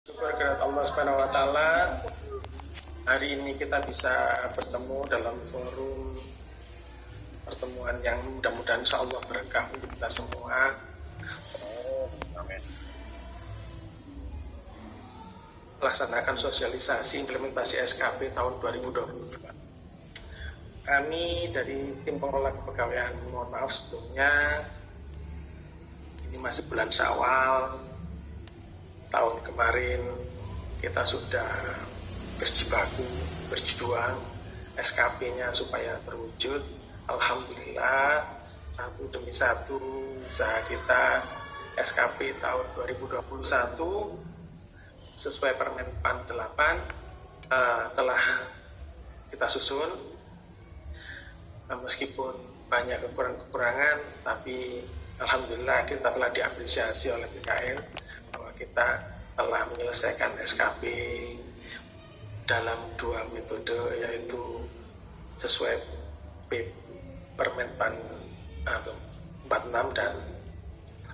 Syukur kepada Allah Subhanahu wa taala, hari ini kita bisa bertemu dalam forum pertemuan yang mudah-mudahan insyaallah berkah untuk kita semua. Amin. Melaksanakan sosialisasi implementasi SKP tahun 2022. Kami dari tim pengelola kepegawaian mohon maaf sebelumnya, ini masih bulan Syawal tahun kemarin kita sudah berjibaku berjuang SKP-nya supaya terwujud. Alhamdulillah satu demi satu usaha kita SKP tahun 2021 sesuai Permen PAN 8 telah kita susun. Meskipun banyak kekurangan, tapi alhamdulillah kita telah diapresiasi oleh BKN bahwa kita telah menyelesaikan SKP dalam 2 metode, yaitu sesuai Permen PAN 46 dan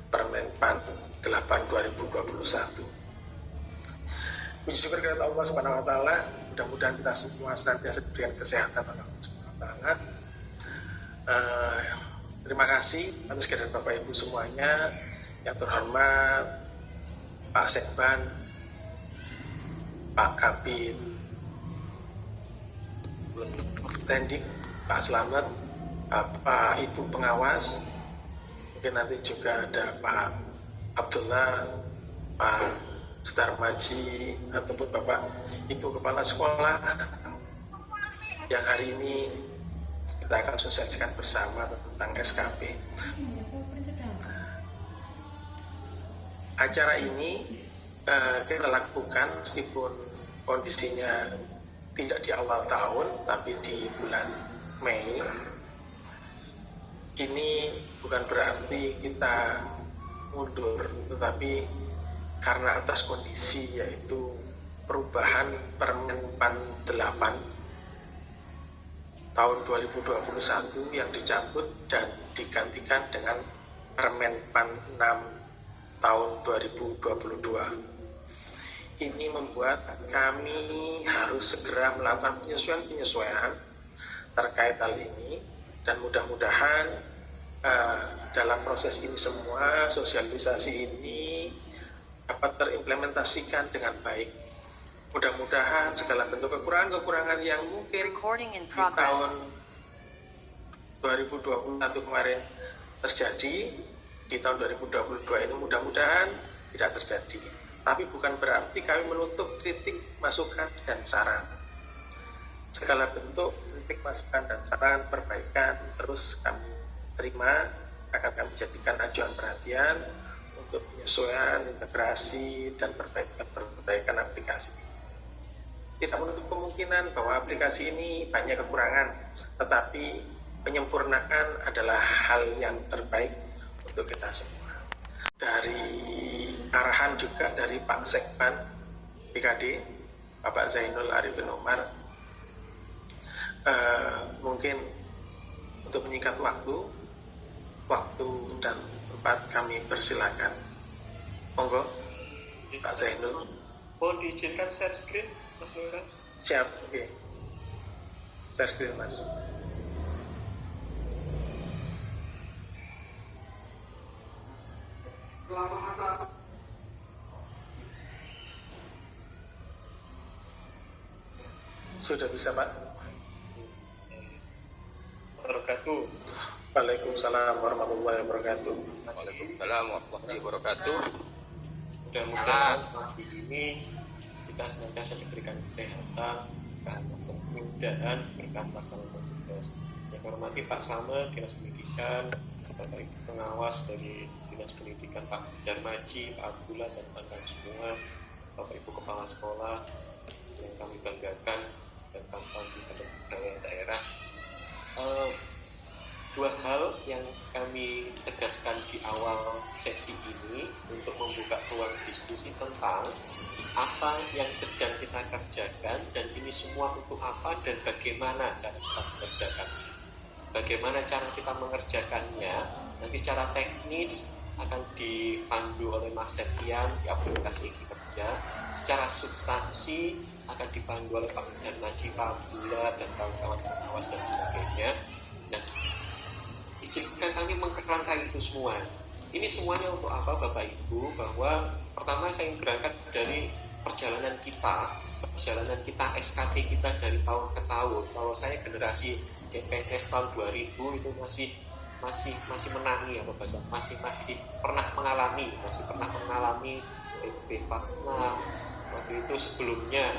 Permen PAN 8 2021. Puji syukur kepada Allah Subhanahu wa taala, mudah-mudahan kita semua senantiasa diberikan kesehatan oleh Allah Subhanahu wa taala. Terima kasih atas kehadiran Bapak Ibu semuanya. Yang terhormat Pak Sekban, Pak Kabid Tendik, Pak Slamet, Bapak Ibu pengawas, mungkin nanti juga ada Pak Abdullah, Pak Sudarmaji, ataupun Bapak Ibu Kepala Sekolah yang hari ini kita akan sosialisasikan bersama tentang SKP. Acara ini kita lakukan meskipun kondisinya tidak di awal tahun, tapi di bulan Mei. Ini bukan berarti kita mundur, tetapi karena atas kondisi yaitu perubahan Permen PAN 8 tahun 2021 yang dicabut dan digantikan dengan Permen PAN 6 tahun 2022. Ini membuat kami harus segera melakukan penyesuaian terkait hal ini, dan mudah-mudahan dalam proses ini semua sosialisasi ini dapat terimplementasikan dengan baik. Mudah-mudahan segala bentuk kekurangan-kekurangan yang mungkin di tahun 2021 kemarin terjadi, di tahun 2022 ini mudah-mudahan tidak terjadi. Tapi bukan berarti kami menutup kritik, masukan, dan saran. Segala bentuk kritik, masukan, dan saran, perbaikan terus kami terima, akan kami jadikan acuan perhatian untuk penyesuaian, integrasi, dan perbaikan aplikasi. Tidak menutup kemungkinan bahwa aplikasi ini banyak kekurangan, tetapi penyempurnaan adalah hal yang terbaik untuk kita semua. Dari arahan juga dari Pak Sekban BKD, Bapak Zainul Arifin Umar, mungkin untuk menyingkat waktu dan tempat kami persilakan. Monggo, Pak Zainul. Mohon diizinkan share screen, Mas Lorenz. Siap, oke. Share screen, Mas. Sudah bisa, Pak? Wabarakatuh. Waalaikumsalam warahmatullahi wabarakatuh. Waalaikumsalam warahmatullahi wabarakatuh. Mudah-mudahan pagi ini kita senantiasa diberikan kesehatan, kemudahan berkat pelaksanaan tugas. Yang hormati Pak Slamet, Dinas Pendidikan, Bapak Ibu pengawas dari Dinas Pendidikan, Pak Darmaji, Pak Abdullah, dan rekan semua, Bapak Ibu kepala sekolah yang kami banggakan dan kawan-kawan di kepegawaian daerah. Dua hal yang kami tegaskan di awal sesi ini untuk membuka ruang diskusi tentang apa yang sedang kita kerjakan dan ini semua untuk apa dan bagaimana cara kita mengerjakan. Bagaimana cara kita mengerjakannya nanti secara teknis akan dipandu oleh Mas Septian di aplikasi kerja. secara substansi akan dipandu oleh Pak Darmaji, Pak Abdullah, dan kawan-kawan pengawas dan sebagainya. Nah, izinkan kami mengkerangkai itu semua. Ini semuanya untuk apa Bapak Ibu? Bahwa pertama saya ingin berangkat dari perjalanan kita SKP kita dari tahun ke tahun. Kalau saya generasi CPNS tahun 2000 itu masih menangi apa bahasa, masih pernah mengalami PP 46. Waktu itu sebelumnya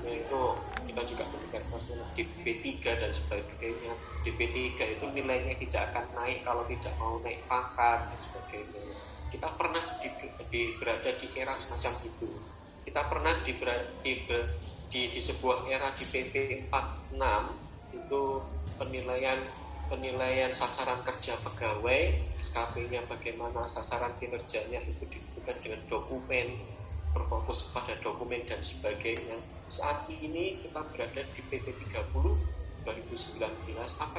itu kita juga mendengar masalah DP3 dan sebagainya. DP3 itu nilainya tidak akan naik kalau tidak mau naik pangkat dan sebagainya. Kita pernah berada di era semacam itu. Kita pernah di sebuah era di PP 46 itu penilaian sasaran kerja pegawai, SKP-nya bagaimana, sasaran kinerjanya itu ditentukan dengan dokumen, berfokus pada dokumen dan sebagainya. Saat ini kita berada di PP 30 2019. Apa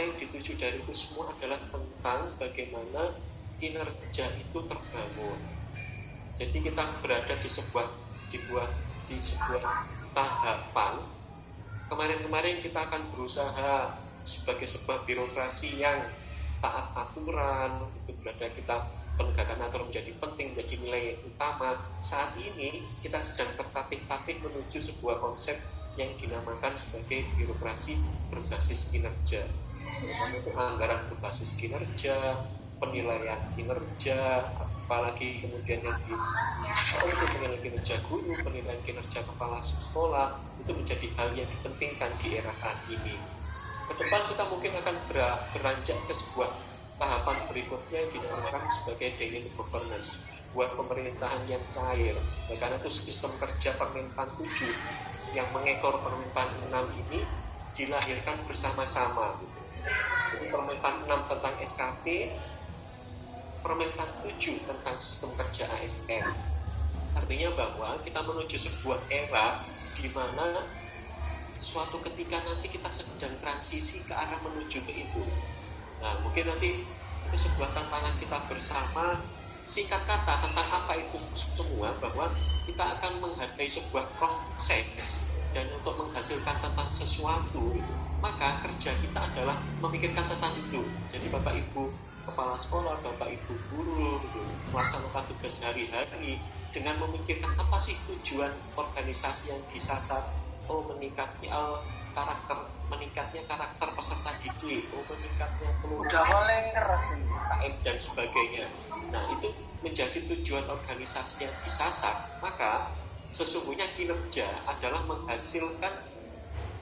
yang dituju dari itu semua adalah tentang bagaimana kinerja itu terbangun. Jadi kita berada di sebuah tahapan. Kemarin kita akan berusaha sebagai sebuah birokrasi yang taat aturan, itu berada kita penegakan aturan menjadi penting, menjadi nilai yang utama. Saat ini kita sedang tertatih-tatih menuju sebuah konsep yang dinamakan sebagai birokrasi berbasis kinerja. Itu anggaran berbasis kinerja, penilaian kinerja, apalagi kemudian yang untuk penilaian kinerja guru, penilaian kinerja kepala sekolah, itu menjadi hal yang dipentingkan di era saat ini. Ke depan kita mungkin akan beranjak ke sebuah tahapan berikutnya yang dinamakan sebagai dynamic governance, buat pemerintahan yang cair. Ya, karena itu sistem kerja Permenpan 7 yang mengekor Permenpan 6 ini dilahirkan bersama-sama. Jadi Permenpan 6 tentang SKP, Permenpan 7 tentang sistem kerja ASN. Artinya bahwa kita menuju sebuah era di mana suatu ketika nanti kita sedang transisi ke arah menuju ke itu. Nah, mungkin nanti itu sebuah tantangan kita bersama. Singkat kata tentang apa itu semua, bahwa kita akan menghargai sebuah proses, dan untuk menghasilkan tentang sesuatu, maka kerja kita adalah memikirkan tentang itu. Jadi Bapak Ibu kepala sekolah, Bapak Ibu guru, melaksanakan tugas hari-hari dengan memikirkan apa sih tujuan organisasi yang disasar. Meningkatnya karakter peserta didik, meningkatnya KM dan sebagainya. Nah, itu menjadi tujuan organisasi yang disasar. Maka sesungguhnya kinerja adalah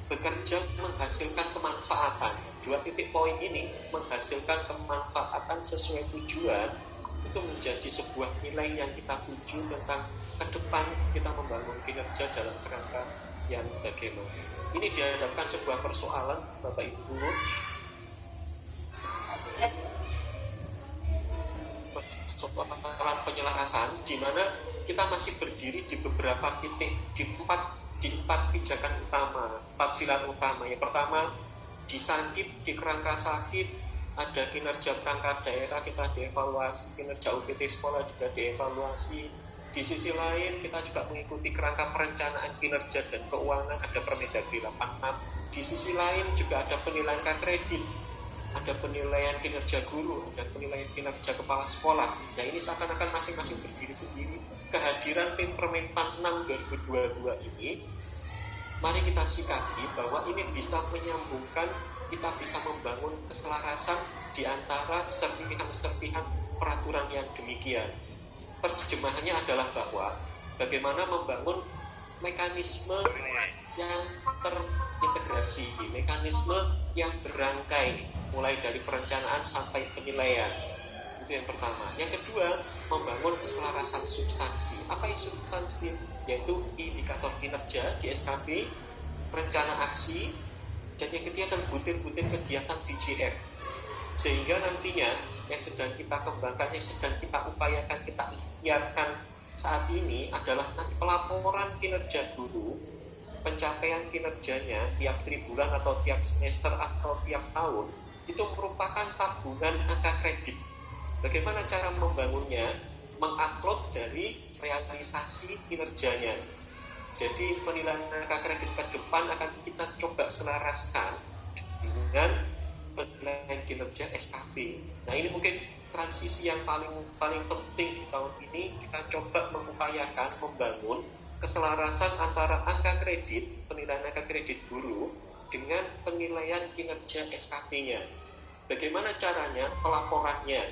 bekerja menghasilkan kemanfaatan. 2 titik poin ini, menghasilkan kemanfaatan sesuai tujuan, itu menjadi sebuah nilai yang kita tuju tentang ke depan kita membangun kinerja dalam kerangka yang bagaimana. Ini dihadapkan sebuah persoalan Bapak Ibu, persoalan penyelarasan, di mana kita masih berdiri di beberapa titik, di empat pijakan utama, 4 pilar utama. Yang pertama di sakit, di kerangka sakit ada kinerja perangkat daerah, kita dievaluasi, kinerja UPT sekolah juga dievaluasi. Di sisi lain kita juga mengikuti kerangka perencanaan kinerja dan keuangan, ada Permendagri 86. Di sisi lain juga ada penilaian kredit, ada penilaian kinerja guru, ada penilaian kinerja kepala sekolah. Nah, ini seakan-akan masing-masing berdiri sendiri. Kehadiran Permenpan 6 2022 ini, mari kita sikapi bahwa ini bisa menyambungkan, kita bisa membangun keselarasan di antara serpihan-serpihan peraturan yang demikian. Terjemahannya adalah bahwa bagaimana membangun mekanisme yang terintegrasi, mekanisme yang berangkai, mulai dari perencanaan sampai penilaian. Itu yang pertama. Yang kedua, membangun keselarasan substansi. Apa yang substansi? Yaitu indikator kinerja di SKP, rencana aksi, dan yang ketiga adalah butir-butir kegiatan DJF. Sehingga nantinya yang sedang kita kembangkan, yang sedang kita upayakan, kita ikhtiarkan saat ini adalah nanti pelaporan kinerja guru, pencapaian kinerjanya tiap tribulan atau tiap semester atau tiap tahun, itu merupakan tabungan angka kredit. Bagaimana cara membangunnya? mengupload dari realisasi kinerjanya. Jadi penilaian angka kredit ke depan akan kita coba selaraskan dengan penilaian kinerja SKP. Nah, ini mungkin transisi yang paling penting di tahun ini. Kita coba mengupayakan membangun keselarasan antara angka kredit, penilaian angka kredit guru dengan penilaian kinerja SKP-nya. Bagaimana caranya? Pelaporannya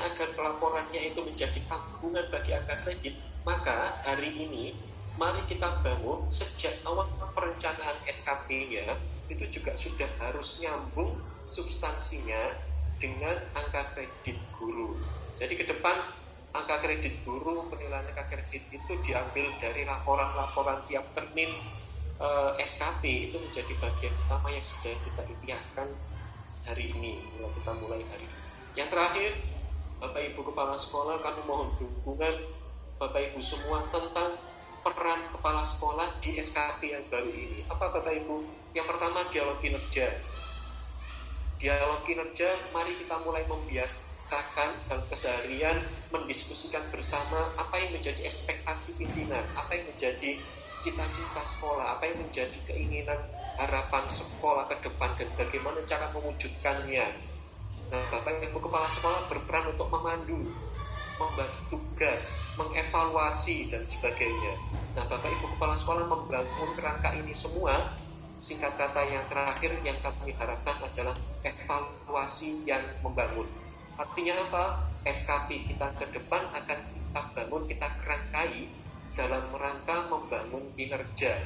agar pelaporannya itu menjadi tabungan bagi angka kredit, maka hari ini mari kita bangun sejak awal perencanaan SKP-nya itu juga sudah harus nyambung substansinya dengan angka kredit guru. Jadi ke depan angka kredit guru, penilaian angka kredit itu diambil dari laporan-laporan tiap termin SKP, itu menjadi bagian utama yang sedang kita ikhtiarkan hari ini, kita mulai hari ini. Yang terakhir, Bapak Ibu Kepala Sekolah, kami mohon dukungan Bapak Ibu semua tentang peran kepala sekolah di SKP yang baru ini. Apa Bapak Ibu? Yang pertama, dialog kinerja. Dialog kinerja, mari kita mulai membiasakan dalam keseharian mendiskusikan bersama apa yang menjadi ekspektasi pimpinan, apa yang menjadi cita-cita sekolah, apa yang menjadi keinginan harapan sekolah ke depan, dan bagaimana cara mewujudkannya. Nah, Bapak Ibu Kepala Sekolah berperan untuk memandu, membagi tugas, mengevaluasi, dan sebagainya. Nah, Bapak Ibu Kepala Sekolah membangun kerangka ini semua. Singkat kata yang terakhir yang kami harapkan adalah evaluasi yang membangun. Artinya apa? SKP kita ke depan akan kita bangun, kita kerangkai dalam rangka membangun kinerja,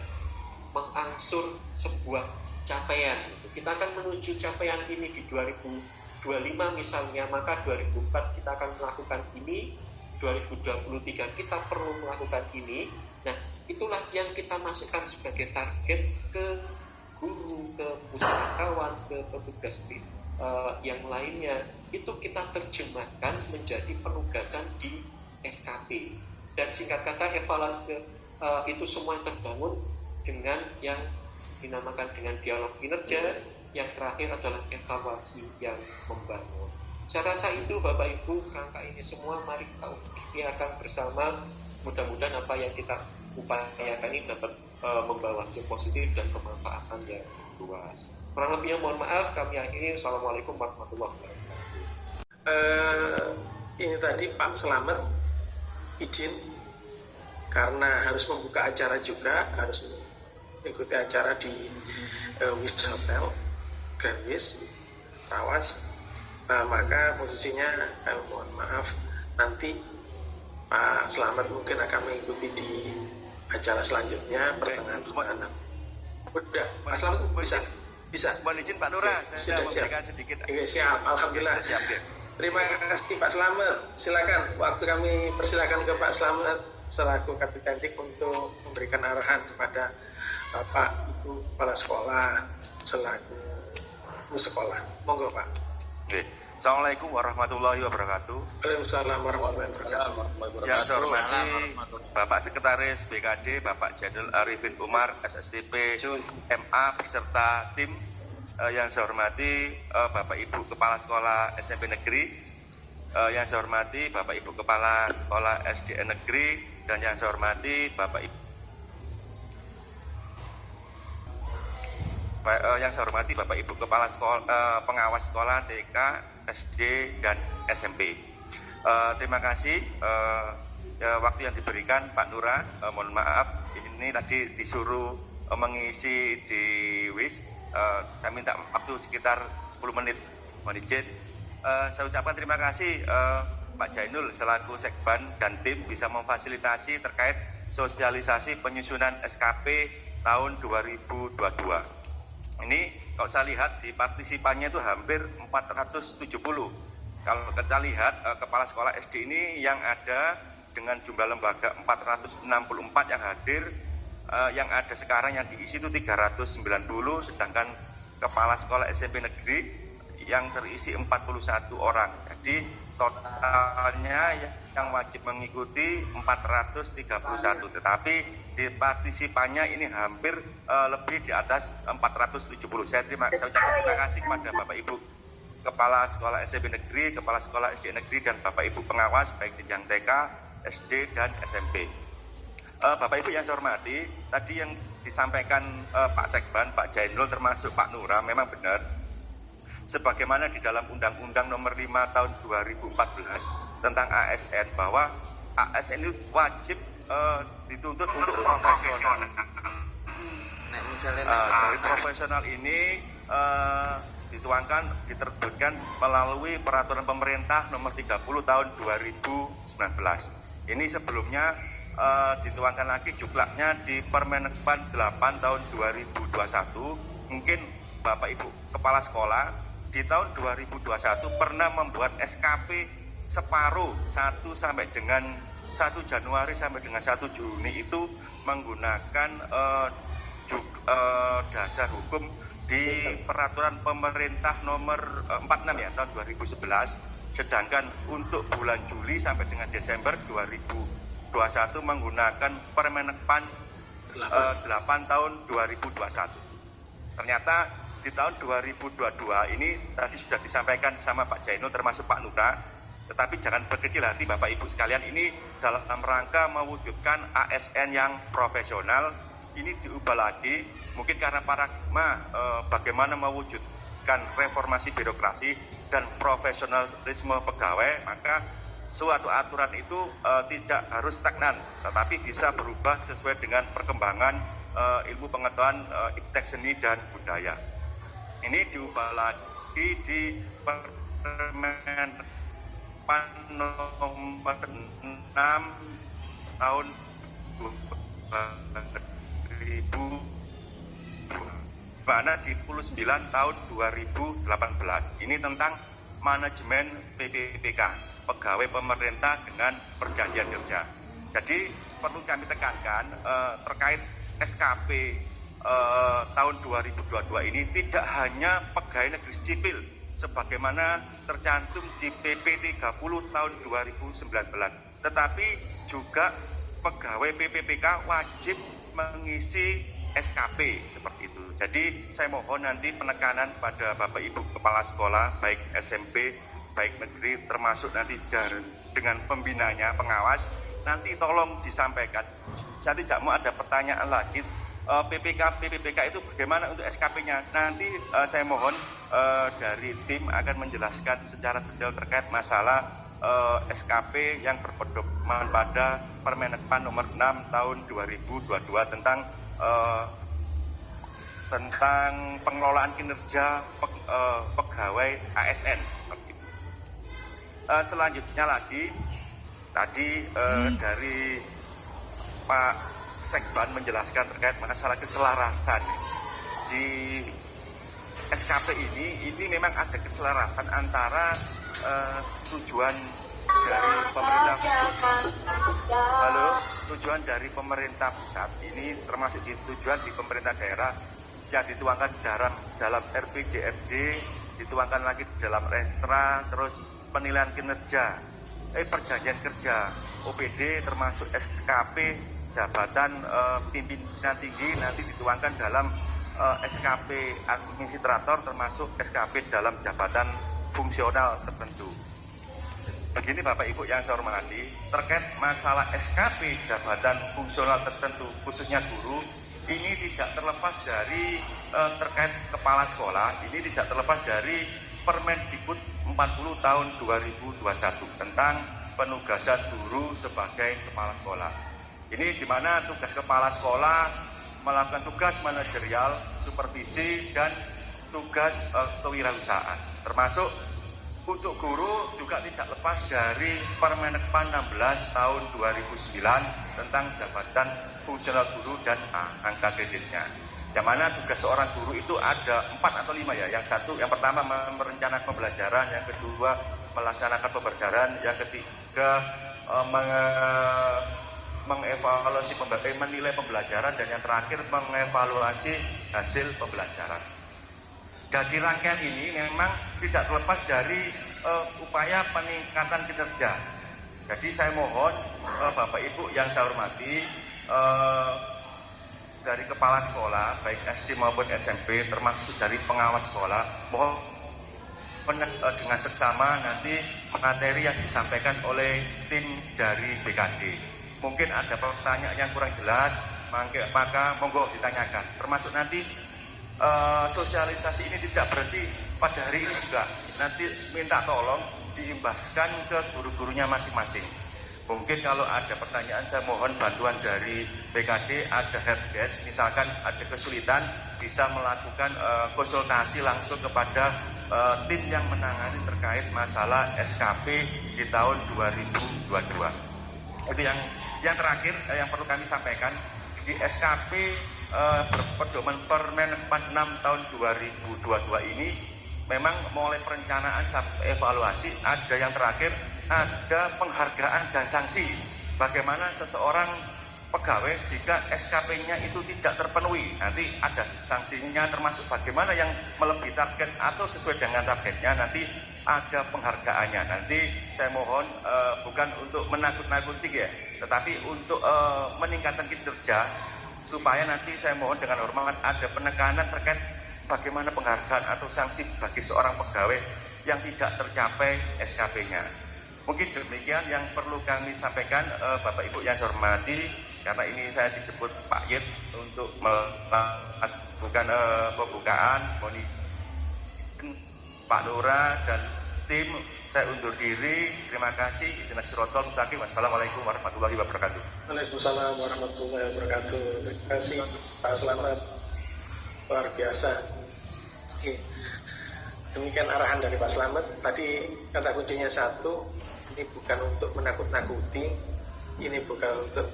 mengangsur sebuah capaian. Kita akan menuju capaian ini di 2025 misalnya, maka 2004 kita akan melakukan ini, 2023 kita perlu melakukan ini. Nah, itulah yang kita masukkan sebagai target ke guru, ke pustakawan, ke petugas yang lainnya. Itu kita terjemahkan menjadi penugasan di SKP. Dan singkat kata, evaluasi itu semua yang terbangun dengan yang dinamakan dengan dialog kinerja. Yang terakhir adalah evaluasi yang membangun. Saya rasa itu Bapak Ibu, kerangka ini semua mari kita ikhtiarkan bersama. Mudah-mudahan apa yang kita upayakan ini dapat membawa hasil positif dan kemanfaatan yang luas. Kurang lebihnya mohon maaf, kami akhiri. Assalamualaikum warahmatullahi wabarakatuh. Ini tadi Pak Selamet izin karena harus membuka acara juga, harus mengikuti acara di Wish Hotel Grand Wish Rawas, maka posisinya mohon maaf, nanti Pak Selamet mungkin akan mengikuti di acara selanjutnya pertengahan bulan. Udah, Pak Selamet bisa. Mohon izin Pak Nura, saya Sudah memberikan sedikit. Siap, alhamdulillah. Siap, ya. Terima kasih Pak Selamet. Silakan, waktu kami persilakan ke Pak Selamet selaku Kapitendik untuk memberikan arahan kepada Bapak Ibu Kepala Sekolah selaku sekolah. Monggo Pak. Oke. Assalamualaikum warahmatullahi wabarakatuh. Waalaikumsalam warahmatullahi wabarakatuh. Yang saya hormati Bapak Sekretaris BKD, Bapak Jainul Arifin Umar, SSTP, MA beserta tim. Yang saya hormati Bapak Ibu Kepala Sekolah SMP Negeri, yang saya hormati Bapak Ibu Kepala Sekolah SDN Negeri, dan yang saya hormati Bapak Ibu Kepala Sekolah Pengawas Sekolah TK, SD, dan SMP. Terima kasih waktu yang diberikan Pak Nura. Mohon maaf, ini tadi disuruh mengisi di WIS. Saya minta waktu sekitar 10 menit, mohon izin. Saya ucapkan terima kasih Pak Jainul selaku Sekban dan tim bisa memfasilitasi terkait sosialisasi penyusunan SKP tahun 2022. Ini kalau saya lihat di partisipannya itu hampir 470. Kalau kita lihat kepala sekolah SD ini yang ada dengan jumlah lembaga 464 yang hadir, yang ada sekarang yang diisi itu 390, sedangkan kepala sekolah SMP negeri yang terisi 41 orang. Jadi totalnya yang wajib mengikuti 431, tetapi di partisipannya ini hampir lebih di atas 470. Saya ucapkan terima kasih kepada Bapak Ibu Kepala Sekolah SMP Negeri, Kepala Sekolah SD Negeri, dan Bapak Ibu pengawas baik jenjang TK, SD, dan SMP. Bapak Ibu yang saya hormati, tadi yang disampaikan Pak Sekban, Pak Jainul termasuk Pak Nura memang benar. Sebagaimana di dalam Undang-Undang Nomor 5 Tahun 2014 tentang ASN, bahwa ASN itu wajib dituntut untuk profesional. Dari profesional ini diterbitkan melalui Peraturan Pemerintah Nomor 30 Tahun 2019. Ini sebelumnya dituangkan lagi juklaknya di Permenpan 8 Tahun 2021. Mungkin Bapak Ibu Kepala Sekolah di tahun 2021 pernah membuat SKP separuh 1 Januari sampai dengan 1 Juni itu menggunakan dasar hukum di Peraturan Pemerintah Nomor 46 ya tahun 2011, sedangkan untuk bulan Juli sampai dengan Desember 2021 menggunakan Permenpan 8 tahun 2021. Ternyata di tahun 2022 ini tadi sudah disampaikan sama Pak Jainul termasuk Pak Nura, tetapi jangan berkecil hati Bapak Ibu sekalian, ini dalam rangka mewujudkan ASN yang profesional. Ini diubah lagi, mungkin karena paradigma bagaimana mewujudkan reformasi birokrasi dan profesionalisme pegawai, maka suatu aturan itu tidak harus stagnan, tetapi bisa berubah sesuai dengan perkembangan ilmu pengetahuan, iptek seni dan budaya. Ini diubah lagi di Permen Nomor 6 Tahun 2000, mana di 29 Tahun 2018. Ini tentang manajemen PPPK, pegawai pemerintah dengan perjanjian kerja. Jadi perlu kami tekankan terkait SKP tahun 2022 ini tidak hanya pegawai negeri sipil sebagaimana tercantum di PP 30 tahun 2019, tetapi juga pegawai PPPK wajib mengisi SKP seperti itu. Jadi saya mohon nanti penekanan pada Bapak Ibu Kepala Sekolah baik SMP baik negeri termasuk nanti dengan pembinanya, pengawas, nanti tolong disampaikan. Saya tidak mau ada pertanyaan lagi PPPK itu bagaimana untuk SKP-nya. Nanti saya mohon dari tim akan menjelaskan secara detail terkait masalah SKP yang berpedoman pada Permenpan Nomor 6 Tahun 2022 tentang pengelolaan kinerja pegawai ASN seperti itu. Selanjutnya lagi tadi dari Pak Sekban menjelaskan terkait masalah keselarasan di SKP ini memang ada keselarasan antara tujuan dari pemerintah pusat ini termasuk tujuan di pemerintah daerah yang dituangkan dalam RPJMD, dituangkan lagi dalam Restra, terus penilaian kinerja, perjanjian kerja, OPD termasuk SKP jabatan pimpinan tinggi nanti dituangkan dalam SKP administrator termasuk SKP dalam jabatan fungsional tertentu. Begini Bapak Ibu yang saya hormati, terkait masalah SKP jabatan fungsional tertentu khususnya guru, ini tidak terlepas dari terkait kepala sekolah, ini tidak terlepas dari Permendikbud 40 tahun 2021 tentang penugasan guru sebagai kepala sekolah. Ini di mana tugas kepala sekolah melakukan tugas manajerial, supervisi, dan tugas kewirausahaan. Termasuk untuk guru juga tidak lepas dari Permenpan 16 tahun 2009 tentang jabatan fungsional guru dan angka kreditnya. Yang mana tugas seorang guru itu ada 4 atau 5 ya. Yang pertama merencanakan pembelajaran, yang kedua melaksanakan pembelajaran, yang ketiga mengevaluasi menilai pembelajaran, dan yang terakhir mengevaluasi hasil pembelajaran. Dan di rangkaian ini memang tidak terlepas dari upaya peningkatan kinerja. Jadi saya mohon Bapak Ibu yang saya hormati, dari kepala sekolah baik SD maupun SMP termasuk dari pengawas sekolah, mohon dengan seksama nanti materi yang disampaikan oleh tim dari BKD. Mungkin ada pertanyaan yang kurang jelas, maka monggo ditanyakan. Termasuk nanti sosialisasi ini tidak berhenti pada hari ini juga. Nanti minta tolong diimbaskan ke guru-gurunya masing-masing. Mungkin kalau ada pertanyaan saya mohon bantuan dari BKD, ada helpdesk, misalkan ada kesulitan bisa melakukan konsultasi langsung kepada tim yang menangani terkait masalah SKP di tahun 2022. Itu yang terakhir yang perlu kami sampaikan di SKP berpedoman Permen 46 tahun 2022 ini memang mulai perencanaan sampai evaluasi, ada yang terakhir ada penghargaan dan sanksi. Bagaimana seseorang pegawai jika SKP-nya itu tidak terpenuhi, nanti ada sanksinya, termasuk bagaimana yang melebihi target atau sesuai dengan targetnya nanti ada penghargaannya. Nanti saya mohon bukan untuk menakut-nakuti ya, tetapi untuk meningkatkan kinerja, supaya nanti saya mohon dengan hormat ada penekanan terkait bagaimana penghargaan atau sanksi bagi seorang pegawai yang tidak tercapai SKP-nya. Mungkin demikian yang perlu kami sampaikan, Bapak Ibu yang saya hormati, karena ini saya dijemput Pak Yit untuk melakukan pembukaan. Pak Lura dan tim, saya undur diri. Terima kasih. Wassalamualaikum warahmatullahi wabarakatuh. Waalaikumsalam warahmatullahi wabarakatuh. Terima kasih Pak Slamet, luar biasa. Demikian arahan dari Pak Slamet. Tadi kata kuncinya satu, ini bukan untuk menakut-nakuti, ini bukan untuk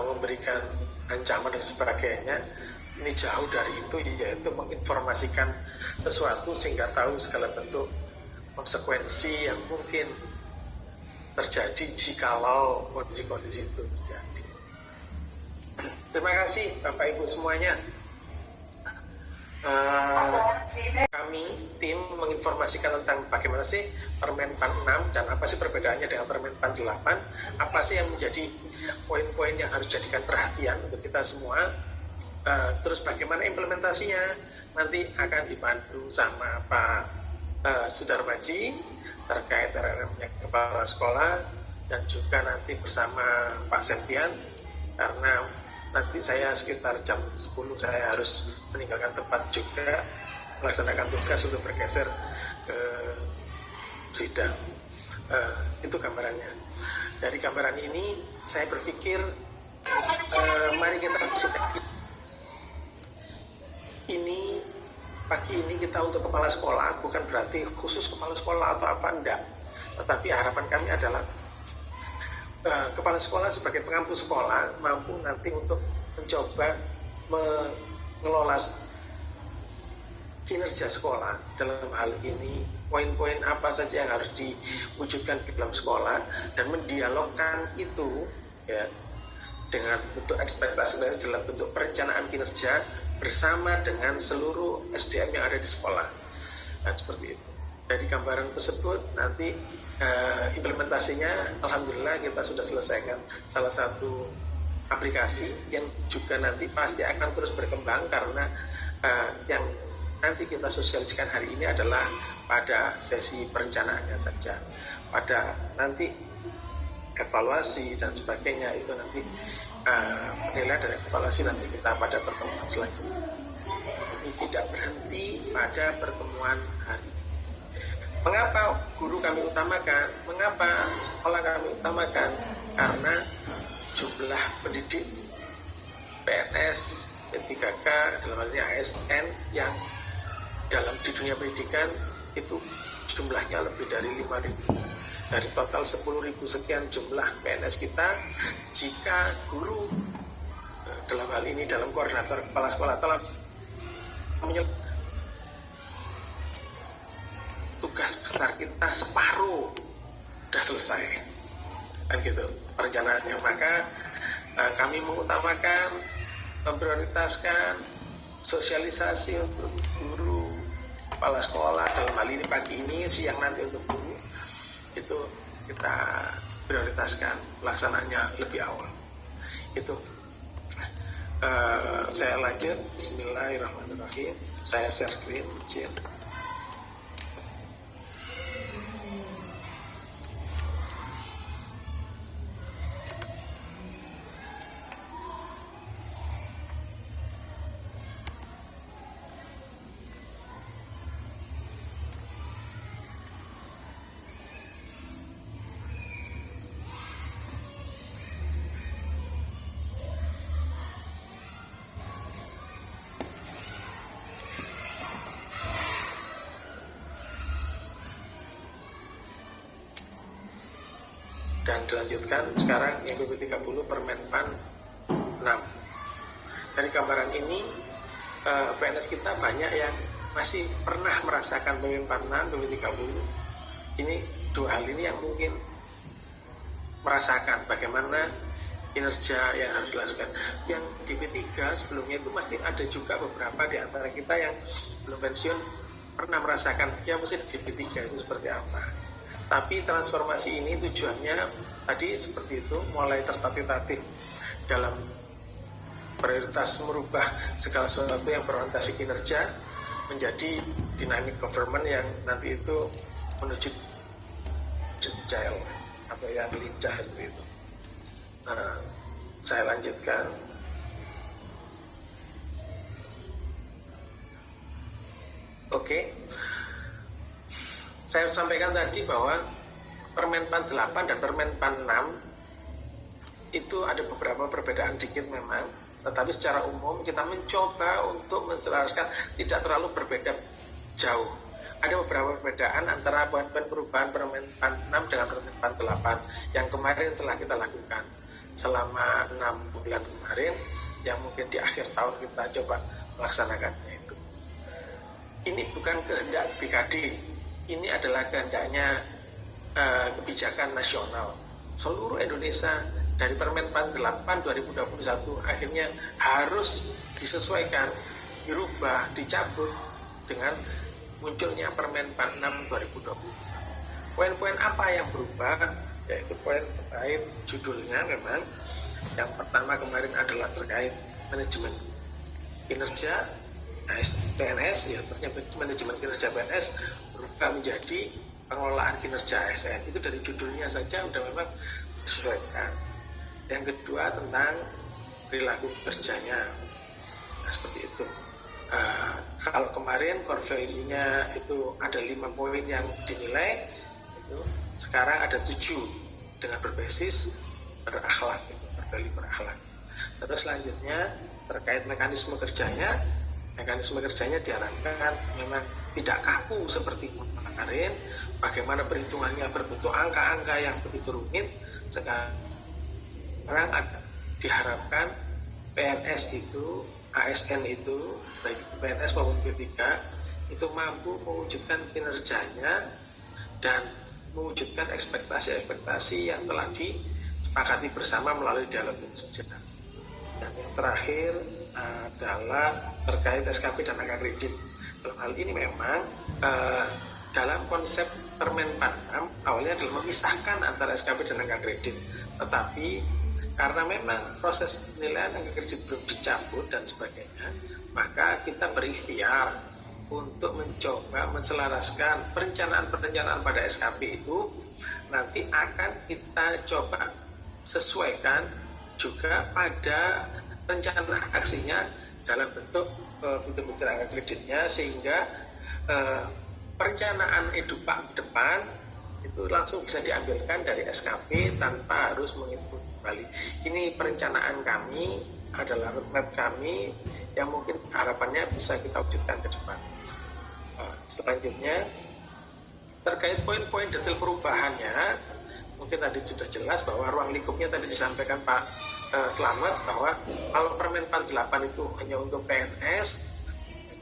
memberikan ancaman dan sebagainya. Ini jauh dari itu, yaitu menginformasikan sesuatu sehingga tahu segala bentuk konsekuensi yang mungkin terjadi jikalau kondisi-kondisi itu terjadi. Terima kasih Bapak Ibu semuanya. Kami tim menginformasikan tentang bagaimana sih Permen 46 dan apa sih perbedaannya dengan Permen 48, apa sih yang menjadi poin-poin yang harus dijadikan perhatian untuk kita semua, terus bagaimana implementasinya nanti akan dibantu sama Pak Sudarmaji terkait RRM-nya kepala sekolah, dan juga nanti bersama Pak Septian, karena nanti saya sekitar jam 10 saya harus meninggalkan tempat juga melaksanakan tugas untuk bergeser ke sidang. Itu gambarannya. Dari gambaran ini saya berpikir mari kita simak. Ini pagi ini kita untuk kepala sekolah, bukan berarti khusus kepala sekolah atau apa, enggak, tetapi harapan kami adalah kepala sekolah sebagai pengampu sekolah mampu nanti untuk mencoba mengelola kinerja sekolah. Dalam hal ini poin-poin apa saja yang harus diwujudkan di dalam sekolah, dan mendialogkan itu ya dengan bentuk ekspektasi dalam bentuk perencanaan kinerja bersama dengan seluruh SDM yang ada di sekolah. Nah, seperti itu. Dari gambaran tersebut nanti implementasinya alhamdulillah kita sudah selesaikan salah satu aplikasi yang juga nanti pasti akan terus berkembang, karena yang nanti kita sosialisasikan hari ini adalah pada sesi perencanaannya saja. Pada nanti evaluasi dan sebagainya itu nanti penilaian dan evaluasi nanti kita pada pertemuan selanjutnya. Ini tidak berhenti pada pertemuan hari. Mengapa guru kami utamakan? Mengapa sekolah kami utamakan? Karena jumlah pendidik PNS, P3K, dalam hal ini ASN yang dalam di dunia pendidikan itu jumlahnya lebih dari 5.000. Dari total 10.000 sekian jumlah PNS kita, jika guru dalam hal ini dalam koordinator kepala sekolah telah tugas besar kita separuh sudah selesai, kan gitu perencanaannya. Maka kami mengutamakan, memprioritaskan sosialisasi untuk guru, kepala sekolah, dalam hal ini pagi ini, siang nanti untuk guru, itu kita prioritaskan pelaksanaannya lebih awal. Itu saya lanjut. Bismillahirrahmanirrahim. Saya share screen, izin. dan dilanjutkan sekarang yang PP30 Permenpan 6. Dari gambaran ini PNS kita banyak yang masih pernah merasakan Permenpan 6, PP30. Ini dua hal ini yang mungkin merasakan bagaimana kinerja yang harus dilakukan. Yang di P3 sebelumnya itu masih ada juga beberapa di antara kita yang belum pensiun pernah merasakan ya mesin di P3 itu seperti apa. Tapi transformasi ini tujuannya tadi seperti itu, mulai tertatih-tatih dalam prioritas merubah segala sesuatu yang berorientasi kinerja menjadi dynamic government yang nanti itu menuju agile atau yang lincah itu. Nah, saya lanjutkan. Oke. Saya sampaikan tadi bahwa Permenpan 8 dan Permenpan 6 itu ada beberapa perbedaan sedikit memang, tetapi secara umum kita mencoba untuk menselaraskan tidak terlalu berbeda jauh. Ada beberapa perbedaan antara poin-poin perubahan Permenpan 6 dengan Permenpan 8 yang kemarin telah kita lakukan selama 6 bulan kemarin, yang mungkin di akhir tahun kita coba melaksanakannya itu. Ini bukan kehendak BKD, ini adalah kehendaknya kebijakan nasional seluruh Indonesia. Dari Permenpan 8 2021 akhirnya harus disesuaikan, dirubah, dicabut dengan munculnya Permenpan 6 2020. Poin-poin apa yang berubah? Yaitu poin terkait judulnya memang. Yang pertama kemarin adalah terkait manajemen kinerja PNS, ya manajemen kinerja PNS berubah menjadi pengelolaan kinerja ASN. Itu dari judulnya saja sudah memang disesuaikan. Yang kedua tentang perilaku kerjanya, nah, seperti itu. Kalau kemarin core value-nya itu ada 5 poin yang dinilai, itu sekarang ada 7 dengan berbasis berakhlak, bervalue berakhlak. Terus selanjutnya terkait mekanisme kerjanya diharapkan memang tidak kaku seperti kemarin. Bagaimana perhitungannya berbentuk angka-angka yang begitu rumit, sekarang diharapkan PNS itu, ASN itu, baik itu PNS maupun P3 itu mampu mewujudkan kinerjanya dan mewujudkan ekspektasi-ekspektasi yang telah disepakati bersama melalui dialog kerja. Dan yang terakhir adalah terkait SKP dan angka kredit. Dalam hal ini memang dalam konsep Permenpan 6 awalnya adalah memisahkan antara SKP dan angka kredit, tetapi karena memang proses penilaian angka kredit belum dicabut dan sebagainya, maka kita berikhtiar untuk mencoba menselaraskan perencanaan pada SKP itu nanti akan kita coba sesuaikan juga pada rencana aksinya dalam bentuk fitur-fitur angka kreditnya, sehingga perencanaan edupak ke depan itu langsung bisa diambilkan dari SKP tanpa harus menginput kembali. Ini perencanaan kami, adalah roadmap kami yang mungkin harapannya bisa kita wujudkan ke depan. Selanjutnya terkait poin-poin detail perubahannya, mungkin tadi sudah jelas bahwa ruang lingkupnya tadi disampaikan Pak Slamet bahwa kalau Permenpan 8 itu hanya untuk PNS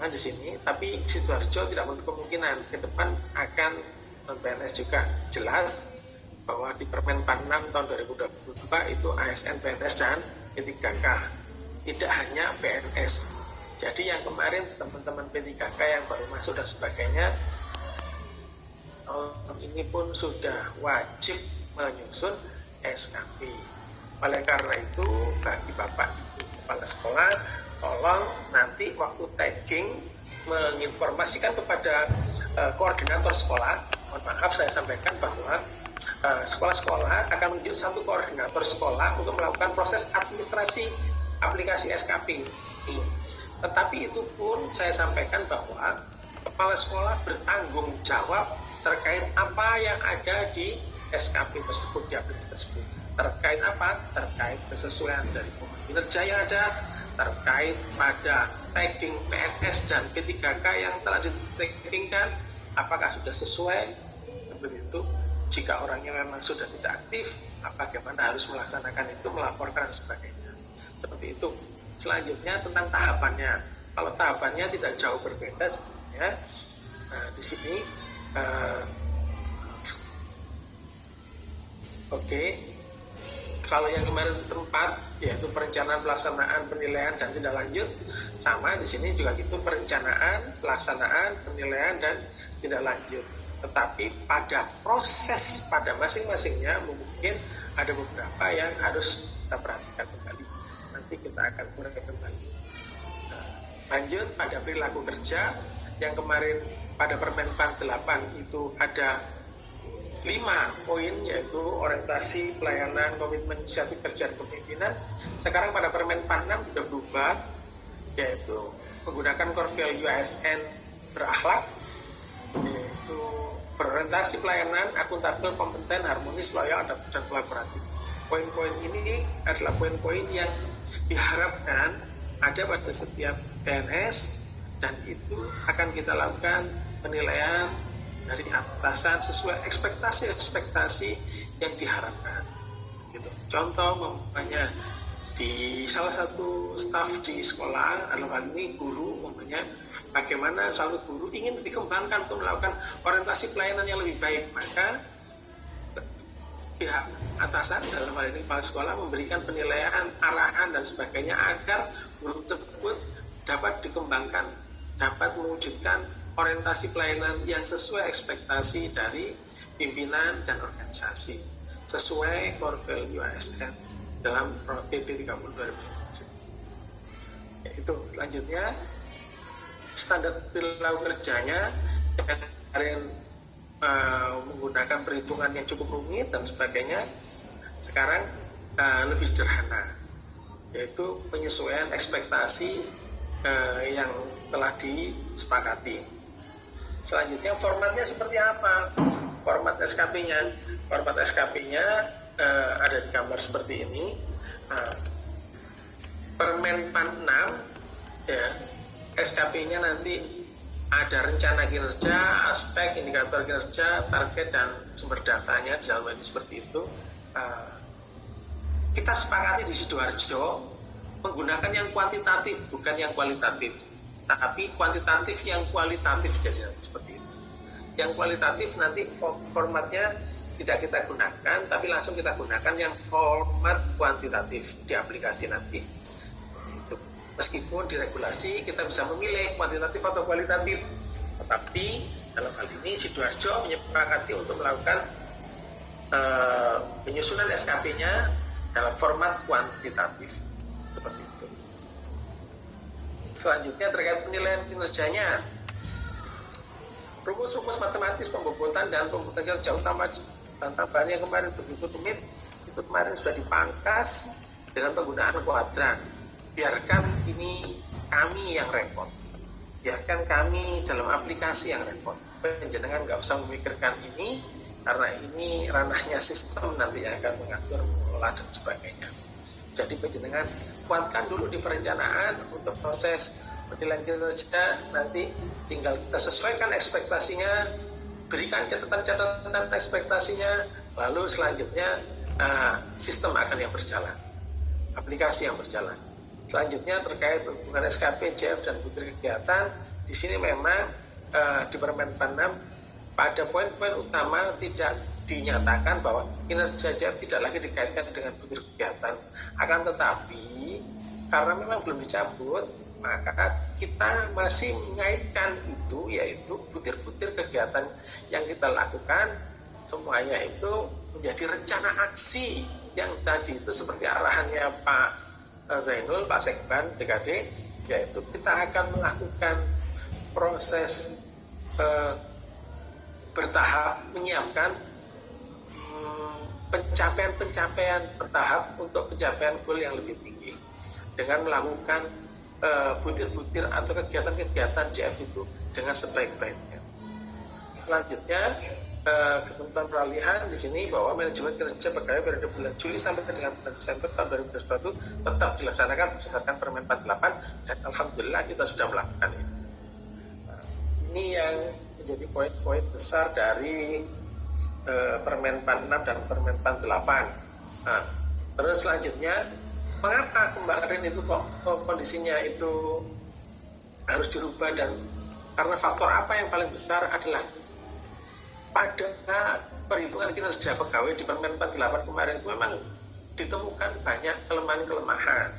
di sini, tapi Sidoarjo tidak menutup kemungkinan ke depan akan PNS juga. Jelas bahwa di Permenpan 6 tahun 2022 itu ASN, PNS dan P3K, tidak hanya PNS. Jadi yang kemarin teman-teman P3K yang baru masuk dan sebagainya, ini pun sudah wajib menyusun SKP. Oleh karena itu bagi Bapak Ibu Kepala Sekolah, tolong nanti waktu tagging menginformasikan kepada koordinator sekolah. Mohon maaf saya sampaikan bahwa sekolah-sekolah akan menunjuk satu koordinator sekolah untuk melakukan proses administrasi aplikasi SKP. Tetapi itu pun saya sampaikan bahwa kepala sekolah bertanggung jawab terkait apa yang ada di SKP tersebut, di aplikasi tersebut. Terkait apa? Terkait kesesuaian dari kinerja yang ada, terkait pada tagging PNS dan P3K yang telah di-taggingkan, apakah sudah sesuai, seperti itu. jika orangnya memang sudah tidak aktif, bagaimana harus melaksanakan itu, melaporkan dan sebagainya. Seperti itu. Selanjutnya tentang tahapannya. Kalau tahapannya tidak jauh berbeda sebenarnya. Nah, di sini kalau yang kemarin tempat yaitu perencanaan, pelaksanaan, penilaian dan tindak lanjut, sama di sini juga gitu, perencanaan, pelaksanaan, penilaian dan tindak lanjut. Tetapi pada proses pada masing-masingnya mungkin ada beberapa yang harus kita perhatikan kembali. Nanti kita akan uraikan kembali. Lanjut pada perilaku kerja yang kemarin pada Permenpan 8 itu ada 5 poin, yaitu orientasi, pelayanan, komitmen, inisiatif kerja dan kepemimpinan. Sekarang pada Permenpan 6 sudah berubah, yaitu menggunakan core value ASN berakhlak, yaitu berorientasi pelayanan, akuntabel, kompeten, harmonis, loyal, dan kolaboratif. Poin-poin ini adalah poin-poin yang diharapkan ada pada setiap PNS, dan itu akan kita lakukan penilaian dari atasan sesuai ekspektasi yang diharapkan. Gitu. Contoh umpamanya di salah satu staf di sekolah, dalam hal ini guru, umpamanya bagaimana satu guru ingin dikembangkan untuk melakukan orientasi pelayanan yang lebih baik, maka pihak atasan dalam hal ini kepala sekolah memberikan penilaian, arahan dan sebagainya agar guru tersebut dapat dikembangkan, dapat mewujudkan orientasi pelayanan yang sesuai ekspektasi dari pimpinan dan organisasi, sesuai core value ASN dalam PP 30 2019. Itu selanjutnya standar perilaku kerjanya yang kemarin menggunakan perhitungan yang cukup rumit dan sebagainya, sekarang lebih sederhana, yaitu penyesuaian ekspektasi yang telah disepakati. Selanjutnya formatnya seperti apa? Format SKP-nya ada di gambar seperti ini. Permenpan 6 ya, SKP-nya nanti ada rencana kinerja, aspek, indikator kinerja, target dan sumber datanya di dalam ini seperti itu. Kita sepakati di Sidoarjo menggunakan yang kuantitatif bukan yang kualitatif, tapi kuantitatif yang kualitatif, jadi seperti itu. Yang kualitatif nanti formatnya tidak kita gunakan, tapi langsung kita gunakan yang format kuantitatif di aplikasi nanti. Itu. Meskipun di regulasi kita bisa memilih kuantitatif atau kualitatif, tetapi dalam hal ini Sidoarjo menyepakati untuk melakukan penyusunan SKP-nya dalam format kuantitatif seperti itu. Selanjutnya terkait penilaian kinerjanya, rumus-rumus matematis pembobotan dan pembobotan kinerja utama dan tambahan yang kemarin begitu rumit itu kemarin sudah dipangkas dengan penggunaan kuadran. Biarkan ini kami yang repot, biarkan kami dalam aplikasi yang repot. Penjenengan nggak usah memikirkan ini karena ini ranahnya sistem nanti yang akan mengatur, mengelola dan sebagainya. Jadi penjenengan kuatkan dulu di perencanaan untuk proses penilaian kinerja, nanti tinggal kita sesuaikan ekspektasinya, berikan catatan-catatan ekspektasinya, lalu selanjutnya sistem akan yang berjalan, aplikasi yang berjalan. Selanjutnya terkait hubungan SKP, JF dan butir kegiatan, di sini memang di Permenpan 6 pada poin-poin utama tidak dinyatakan bahwa kinerja JF tidak lagi dikaitkan dengan butir kegiatan. Akan tetapi karena memang belum dicabut, maka kita masih mengaitkan itu, yaitu butir-butir kegiatan yang kita lakukan semuanya itu menjadi rencana aksi yang tadi itu seperti arahannya Pak Zainul, Pak Sekban, DKD, yaitu kita akan melakukan proses bertahap menyiapkan pencapaian bertahap untuk pencapaian goal yang lebih tinggi dengan melakukan butir-butir atau kegiatan-kegiatan JF itu dengan sebaik-baiknya. Selanjutnya ketentuan peralihan di sini bahwa manajemen kinerja pegawai periode bulan Juli sampai dengan bulan Desember tahun 2021 tetap dilaksanakan berdasarkan Permen 48 dan alhamdulillah kita sudah melakukan itu. Ini yang menjadi poin-poin besar dari Permen PAN 6 dan Permen PAN 8. Nah, terus selanjutnya, mengapa kemarin itu kok kondisinya itu harus dirubah, dan karena faktor apa yang paling besar adalah pada perhitungan kinerja pegawai di Permen PAN 8 kemarin itu memang ditemukan banyak kelemahan-kelemahan.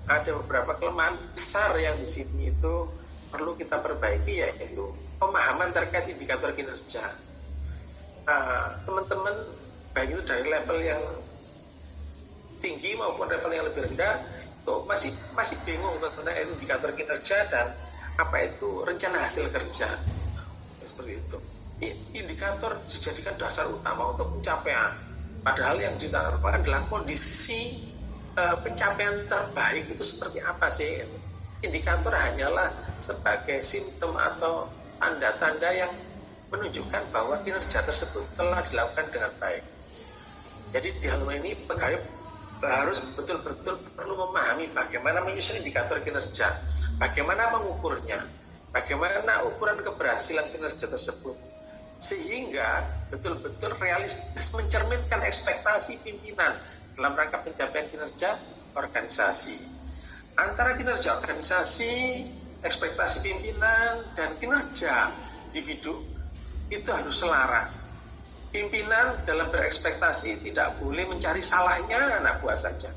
Ada beberapa kelemahan besar yang di sini itu perlu kita perbaiki, yaitu pemahaman terkait indikator kinerja. Teman-teman baik itu dari level yang tinggi maupun level yang lebih rendah itu masih bingung tentang indikator kinerja dan apa itu rencana hasil kerja, seperti itu. Indikator dijadikan dasar utama untuk pencapaian, padahal yang ditanamkan adalah kondisi pencapaian terbaik itu seperti apa sih. Indikator hanyalah sebagai simptom atau tanda-tanda yang menunjukkan bahwa kinerja tersebut telah dilakukan dengan baik. Jadi di hal ini pegawai harus betul-betul perlu memahami bagaimana menyusun indikator kinerja, bagaimana mengukurnya, bagaimana ukuran keberhasilan kinerja tersebut, sehingga betul-betul realistis mencerminkan ekspektasi pimpinan dalam rangka pencapaian kinerja organisasi. Antara kinerja organisasi, ekspektasi pimpinan, dan kinerja individu itu harus selaras. Pimpinan dalam berekspektasi tidak boleh mencari salahnya anak buah saja,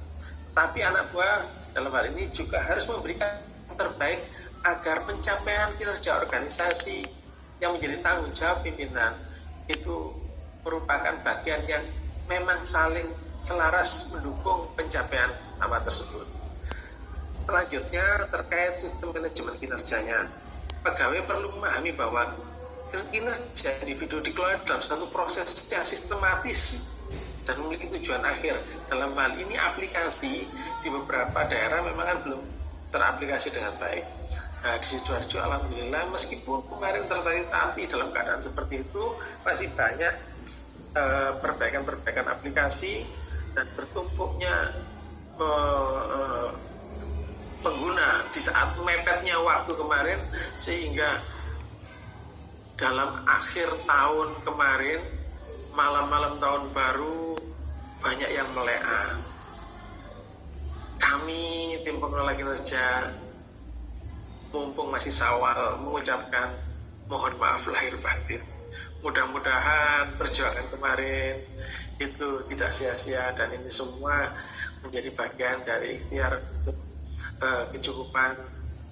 tapi anak buah dalam hal ini juga harus memberikan yang terbaik agar pencapaian kinerja organisasi yang menjadi tanggung jawab pimpinan itu merupakan bagian yang memang saling selaras mendukung pencapaian utama tersebut. Selanjutnya terkait sistem manajemen kinerjanya, pegawai perlu memahami bahwa kinerja individu dikelola dalam satu proses yang sistematis dan memiliki tujuan akhir. Dalam hal ini aplikasi di beberapa daerah memang kan belum teraplikasi dengan baik. Nah, di Sidoarjo alhamdulillah meskipun kemarin tertati dalam keadaan seperti itu, masih banyak perbaikan-perbaikan aplikasi dan bertumpuknya pengguna di saat mepetnya waktu kemarin, sehingga dalam akhir tahun kemarin, malam-malam tahun baru, banyak yang melea. Kami tim pengelola kinerja, mumpung masih Syawal, mengucapkan mohon maaf lahir batin. Mudah-mudahan perjuangan kemarin itu tidak sia-sia, dan ini semua menjadi bagian dari ikhtiar untuk kecukupan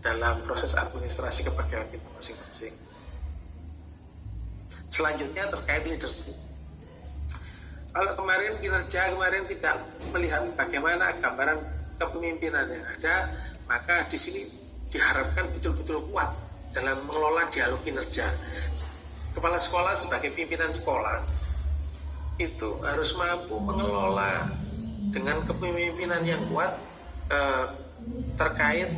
dalam proses administrasi kepegawaian kita masing-masing. Selanjutnya terkait leadership. Kalau kemarin kinerja tidak melihat bagaimana gambaran kepemimpinan yang ada, maka di sini diharapkan betul-betul kuat dalam mengelola dialog kinerja. Kepala sekolah sebagai pimpinan sekolah itu harus mampu mengelola dengan kepemimpinan yang kuat terkait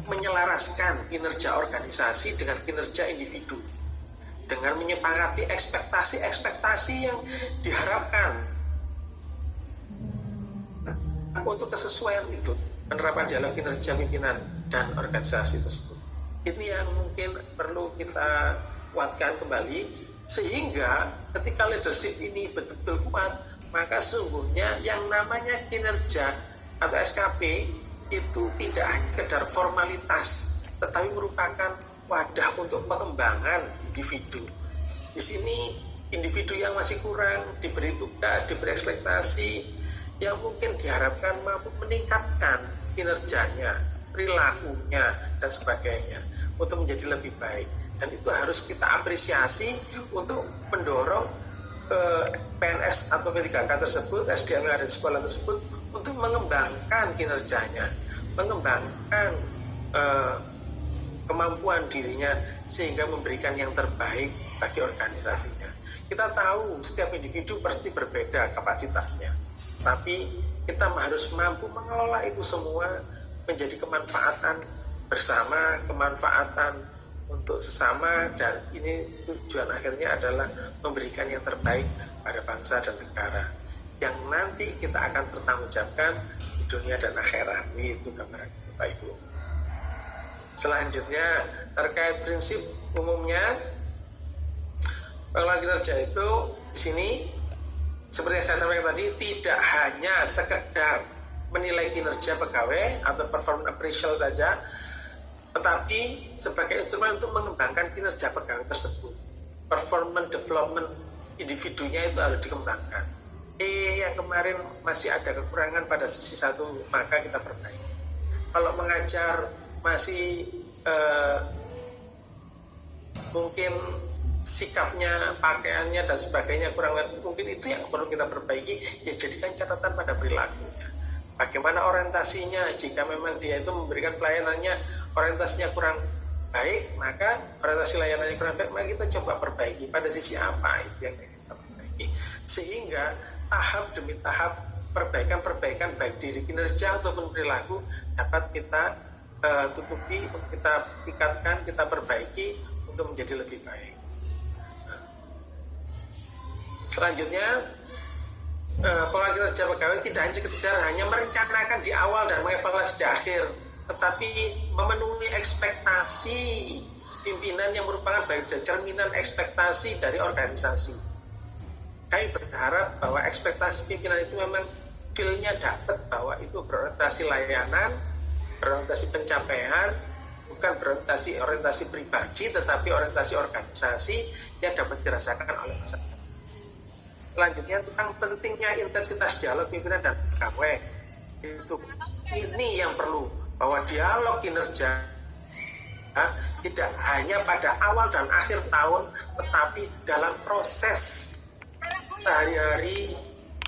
menyelaraskan kinerja organisasi dengan kinerja individu, dengan menyepakati ekspektasi yang diharapkan untuk kesesuaian itu, penerapan dialog kinerja pimpinan dan organisasi tersebut. Ini yang mungkin perlu kita kuatkan kembali, sehingga ketika leadership ini betul-betul kuat, maka sesungguhnya yang namanya kinerja atau SKP itu tidak sekedar formalitas, tetapi merupakan wadah untuk pengembangan individu. Di sini individu yang masih kurang diberi tugas, diberi ekspektasi yang mungkin diharapkan mampu meningkatkan kinerjanya, perilakunya, dan sebagainya untuk menjadi lebih baik. Dan itu harus kita apresiasi untuk mendorong PNS atau P3K tersebut, SDM yang ada di sekolah tersebut, untuk mengembangkan kinerjanya, mengembangkan kemampuan dirinya, sehingga memberikan yang terbaik bagi organisasinya. Kita tahu setiap individu pasti berbeda kapasitasnya, tapi kita harus mampu mengelola itu semua menjadi kemanfaatan bersama, kemanfaatan untuk sesama, dan ini tujuan akhirnya adalah memberikan yang terbaik pada bangsa dan negara yang nanti kita akan bertanggungjawabkan di dunia dan akhirat. Itu gambaran Bapak Ibu. Selanjutnya terkait prinsip umumnya, Pengelolaan kinerja itu di sini seperti yang saya sampaikan tadi, tidak hanya sekedar menilai kinerja pegawai atau performance appraisal saja, tetapi sebagai instrumen untuk mengembangkan kinerja pegawai tersebut. Performance development individunya itu harus dikembangkan. Yang kemarin masih ada kekurangan pada sisi satu, maka kita perbaiki. Kalau mengajar masih mungkin sikapnya, pakaiannya dan sebagainya kurang lebih, mungkin itu yang perlu kita perbaiki. Ya jadikan catatan pada perilakunya. Bagaimana orientasinya? Jika memang dia itu memberikan pelayanannya orientasinya kurang baik, maka orientasi layanannya kurang baik, maka kita coba perbaiki pada sisi apa itu yang kita perbaiki, sehingga tahap demi tahap perbaikan baik diri kinerja ataupun perilaku dapat kita tutupi, kita tingkatkan, kita perbaiki untuk menjadi lebih baik. Selanjutnya, pengelolaan kinerja pegawai tidak hanya sekedar merencanakan di awal dan mengevaluasi di akhir, tetapi memenuhi ekspektasi pimpinan yang merupakan bagian dari cerminan ekspektasi dari organisasi. Kami berharap bahwa ekspektasi pimpinan itu memang feel-nya dapat bahwa itu berorientasi layanan, berorientasi pencapaian, bukan orientasi pribadi, tetapi orientasi organisasi yang dapat dirasakan oleh masyarakat. Selanjutnya tentang pentingnya intensitas dialog pimpinan dan pegawai. Ini yang perlu, bahwa dialog kinerja tidak hanya pada awal dan akhir tahun, tetapi dalam proses sehari-hari,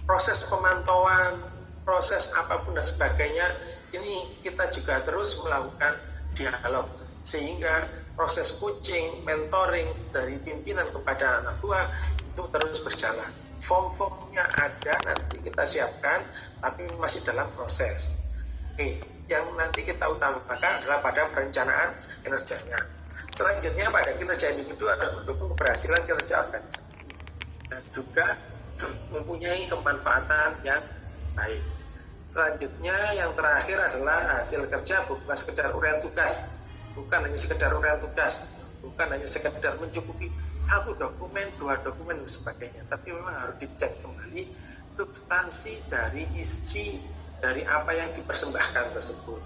proses pemantauan, proses apapun dan sebagainya, ini kita juga terus melakukan dialog, sehingga proses coaching, mentoring dari pimpinan kepada anak buah itu terus berjalan. Form-formnya ada, nanti kita siapkan, tapi masih dalam proses. Yang nanti kita utamakan adalah pada perencanaan kinerjanya. Selanjutnya pada kinerja individu harus mendukung keberhasilan kinerja organisasi dan juga mempunyai kemanfaatan yang baik. Selanjutnya yang terakhir adalah hasil kerja bukan sekedar uraian tugas, bukan hanya sekedar mencukupi satu dokumen, dua dokumen dan sebagainya, tapi memang harus dicek kembali substansi dari isi dari apa yang dipersembahkan tersebut.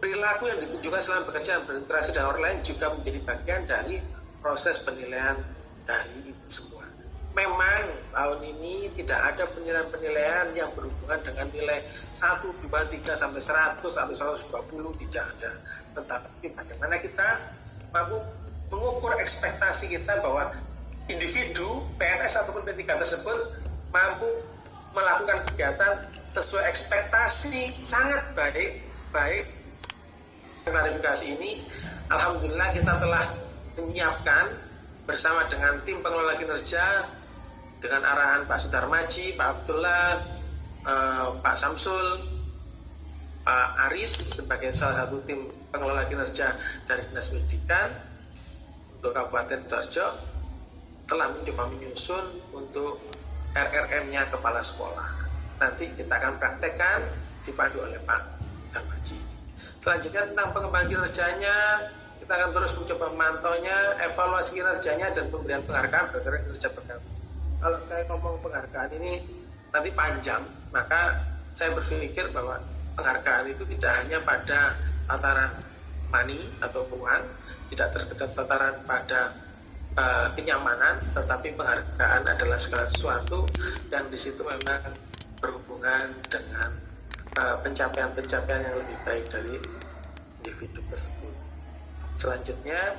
Perilaku yang ditunjukkan selama bekerja dan berinteraksi dengan orang lain juga menjadi bagian dari proses penilaian dari itu semua. Memang tahun ini tidak ada penilaian yang berhubungan dengan nilai 1, 2, 3 sampai 100 atau 120, tidak ada. Tetapi bagaimana kita mampu mengukur ekspektasi kita bahwa individu, PNS ataupun P3 tersebut mampu melakukan kegiatan sesuai ekspektasi sangat baik. Klarifikasi ini, alhamdulillah kita telah menyiapkan bersama dengan tim pengelola kinerja dengan arahan Pak Sudarmaji, Pak Abdullah, Pak Samsul, Pak Aris sebagai salah satu tim pengelola kinerja dari Dinas Pendidikan untuk Kabupaten Sidoarjo, telah mencoba menyusun untuk RRM-nya kepala sekolah. Nanti kita akan praktekkan dipandu oleh Pak Darmaji. Selanjutnya tentang pengembangan kinerjanya, kita akan terus mencoba memantaunya, evaluasi kinerjanya dan pemberian penghargaan berdasarkan kinerja pegawai. Kalau saya ngomong penghargaan ini nanti panjang, maka saya berpikir bahwa penghargaan itu tidak hanya pada tataran money atau uang, tidak terkedat tataran pada kenyamanan, tetapi penghargaan adalah segala sesuatu dan di situ memang berhubungan dengan pencapaian-pencapaian yang lebih baik dari individu tersebut. Selanjutnya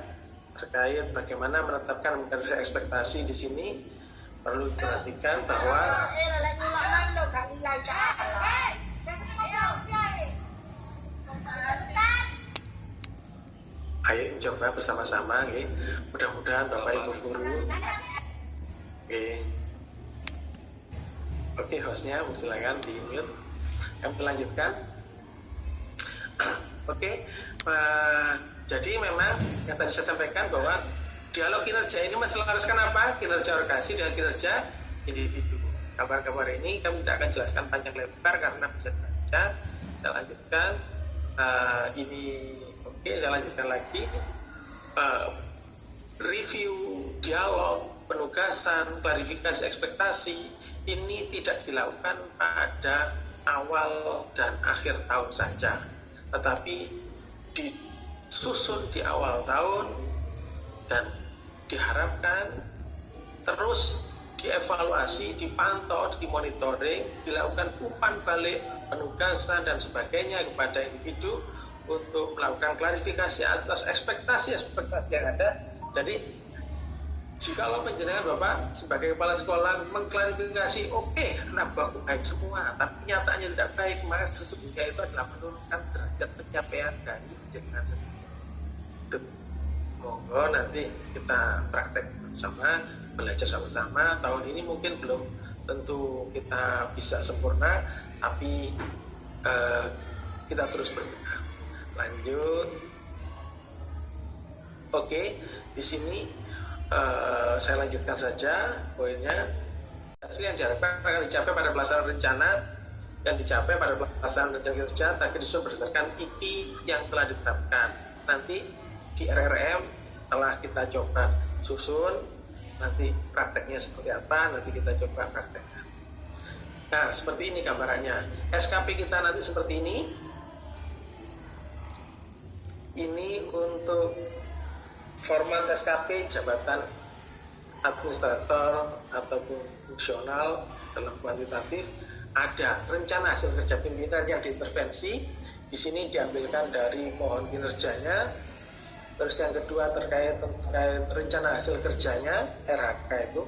terkait bagaimana menetapkan mekanisme ekspektasi di sini, perlu diperhatikan bahwa ayo coba bersama-sama, okay. Mudah-mudahan Bapak Ibu guru, Oke, hostnya silakan di mute. Kami lanjutkan. Jadi memang yang tadi saya sampaikan bahwa dialog kinerja ini meselaraskan apa? Kinerja organisasi dengan kinerja individu. Kabar-kabar ini kami tidak akan jelaskan panjang lebar karena bisa dibaca. Saya lanjutkan. Saya lanjutkan lagi. Review dialog penugasan, klarifikasi ekspektasi ini tidak dilakukan pada awal dan akhir tahun saja, tetapi disusun di awal tahun dan diharapkan terus dievaluasi, dipantau, dimonitoring, dilakukan umpan balik, penugasan dan sebagainya kepada individu untuk melakukan klarifikasi atas ekspektasi yang ada. Jadi jikalau penjenengan Bapak sebagai kepala sekolah mengklarifikasi oke, anak Bapak baik semua, tapi nyatanya tidak baik, maka sesungguhnya itu adalah menurunkan derajat pencapaian dari penjenengan sendiri. Monggo nanti kita praktek bersama, belajar sama-sama. Tahun ini mungkin belum tentu kita bisa sempurna, tapi kita terus berbenah. Lanjut. Oke, di sini saya lanjutkan saja poinnya. Hasil yang diharapkan akan dicapai pada pelaksanaan rencana yang dicapai pada pelaksanaan rencana kerja target disusun berdasarkan IKI yang telah ditetapkan. Nanti di RRM telah kita coba susun, nanti prakteknya seperti apa, nanti kita coba praktekkan. Nah, seperti ini gambarannya. SKP kita nanti seperti ini. Ini untuk format SKP jabatan administrator ataupun fungsional dalam kuantitatif. Ada rencana hasil kerja pimpinan yang diintervensi. Di sini diambilkan dari mohon kinerjanya. Terus yang kedua terkait rencana hasil kerjanya, RHK itu,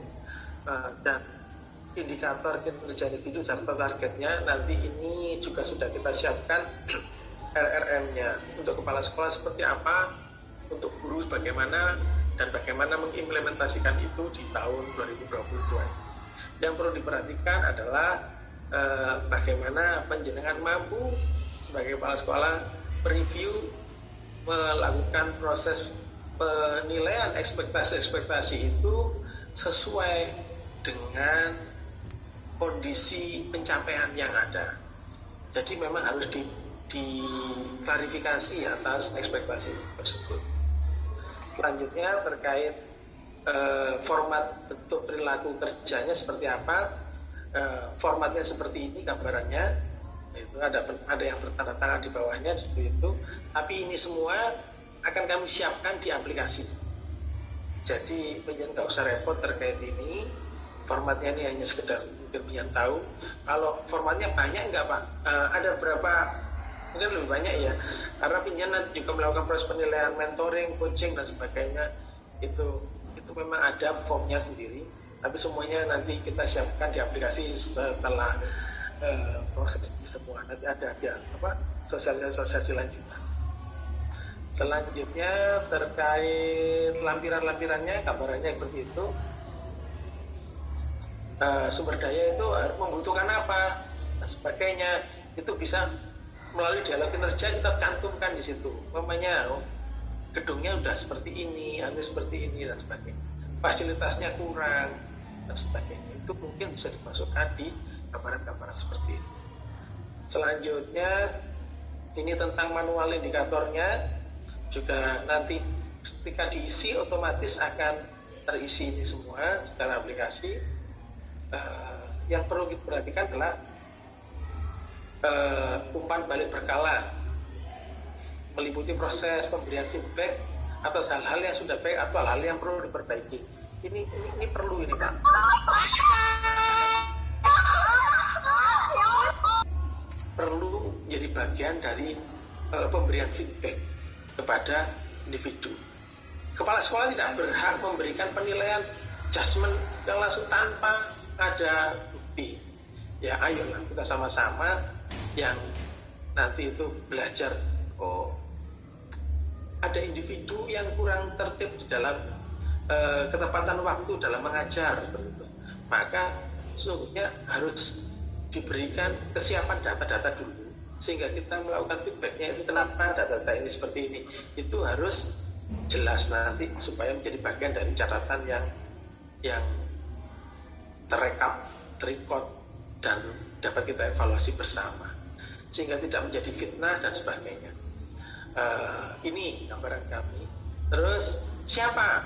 dan indikator kinerja individu serta targetnya. Nanti ini juga sudah kita siapkan RRM-nya untuk kepala sekolah seperti apa, untuk guru bagaimana, dan bagaimana mengimplementasikan itu di tahun 2022. Yang perlu diperhatikan adalah bagaimana penjenengan mampu sebagai kepala sekolah mereview, melakukan proses penilaian ekspektasi itu sesuai dengan kondisi pencapaian yang ada. Jadi memang harus diklarifikasi atas ekspektasi tersebut. Selanjutnya terkait format bentuk perilaku kerjanya seperti apa. Formatnya seperti ini gambarannya. Itu ada yang bertanda tangan di bawahnya seperti itu. Tapi ini semua akan kami siapkan di aplikasi. Jadi penjen nggak usah repot terkait ini. Formatnya ini hanya sekedar mungkin penjen tahu. Kalau formatnya banyak nggak Pak? Ada berapa? Mungkin lebih banyak ya. Karena penjen nanti juga melakukan proses penilaian, mentoring, coaching dan sebagainya. Itu memang ada formnya sendiri. Tapi semuanya nanti kita siapkan di aplikasi setelah proses ini semua. Nanti ada sosialisasi lanjutan. Selanjutnya terkait lampiran-lampirannya, gambarannya seperti itu. Sumber daya itu harus membutuhkan apa dan sebagainya. Itu bisa melalui dialog kinerja kita cantumkan di situ. Umpamanya gedungnya udah seperti ini, harus seperti ini dan sebagainya. Fasilitasnya kurang dan sebagainya. Itu mungkin bisa dimasukkan di gambaran-gambaran seperti ini. Selanjutnya ini tentang manual indikatornya juga nanti ketika diisi otomatis akan terisi ini semua secara aplikasi. Yang perlu diperhatikan adalah umpan balik berkala meliputi proses pemberian feedback atas hal-hal yang sudah baik atau hal-hal yang perlu diperbaiki. Ini perlu ini Pak. Perlu jadi bagian dari pemberian feedback kepada individu. Kepala sekolah tidak berhak memberikan penilaian judgement yang langsung tanpa ada bukti. Ya ayolah kita sama-sama yang nanti itu belajar. Ada individu yang kurang tertib di dalam ketepatan waktu dalam mengajar, begitu. Maka sesungguhnya harus diberikan kesiapan data-data dulu sehingga kita melakukan feedbacknya itu kenapa data-data ini seperti ini, itu harus jelas nanti supaya menjadi bagian dari catatan yang terekam, terrecord dan dapat kita evaluasi bersama sehingga tidak menjadi fitnah dan sebagainya. Ini gambaran kami. Terus siapa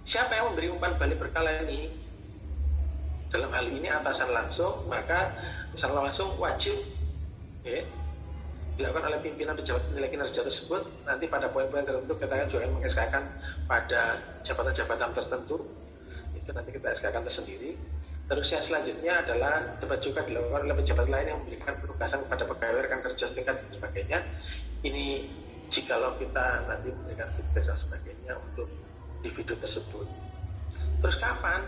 Siapa yang memberi umpan balik berkala ini? Dalam hal ini atasan langsung, maka atasan langsung wajib dilakukan oleh pimpinan pejabat penilai kinerja tersebut. Nanti pada poin-poin tertentu kita juga akan meng-SK-kan pada jabatan-jabatan tertentu, itu nanti kita SK-kan tersendiri. Terus yang selanjutnya adalah dapat juga dilakukan oleh pejabat lain yang memberikan penugasan kepada pegawai rekan kerja setingkat dan sebagainya. Ini jikalau kita nanti memberikan feedback dan sebagainya untuk individu tersebut. Terus kapan?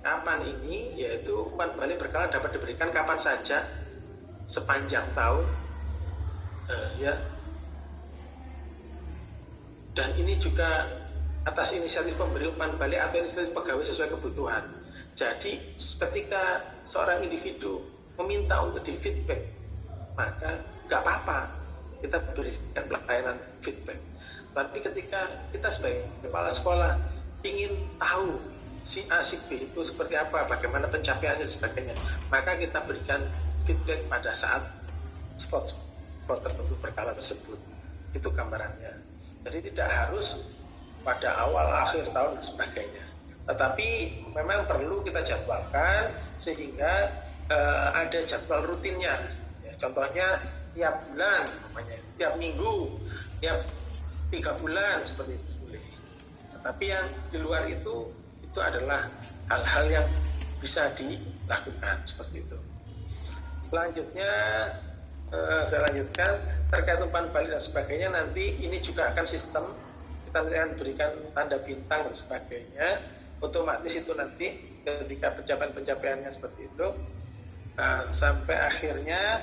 Kapan ini? Yaitu umpan balik berkala dapat diberikan kapan saja sepanjang tahun, ya. Dan ini juga atas inisiatif pemberi umpan balik atau inisiatif pegawai sesuai kebutuhan. Jadi ketika seorang individu meminta untuk di feedback, maka nggak apa-apa kita berikan pelayanan feedback. Tapi ketika kita sebagai kepala sekolah ingin tahu si A, si B itu seperti apa, bagaimana pencapaiannya dan sebagainya, maka kita berikan feedback pada saat spot tertentu berkala tersebut. Itu gambarannya. Jadi tidak harus pada awal akhir tahun dan sebagainya. Tetapi memang perlu kita jadwalkan sehingga ada jadwal rutinnya. Ya, contohnya tiap bulan, tiap minggu, tiap 3 bulan seperti itu boleh. Tetapi yang di luar itu adalah hal-hal yang bisa dilakukan seperti itu. Selanjutnya saya lanjutkan terkait umpan balik dan sebagainya. Nanti ini juga akan sistem, kita akan berikan tanda bintang dan sebagainya. Otomatis itu nanti ketika pencapaian-pencapaiannya seperti itu sampai akhirnya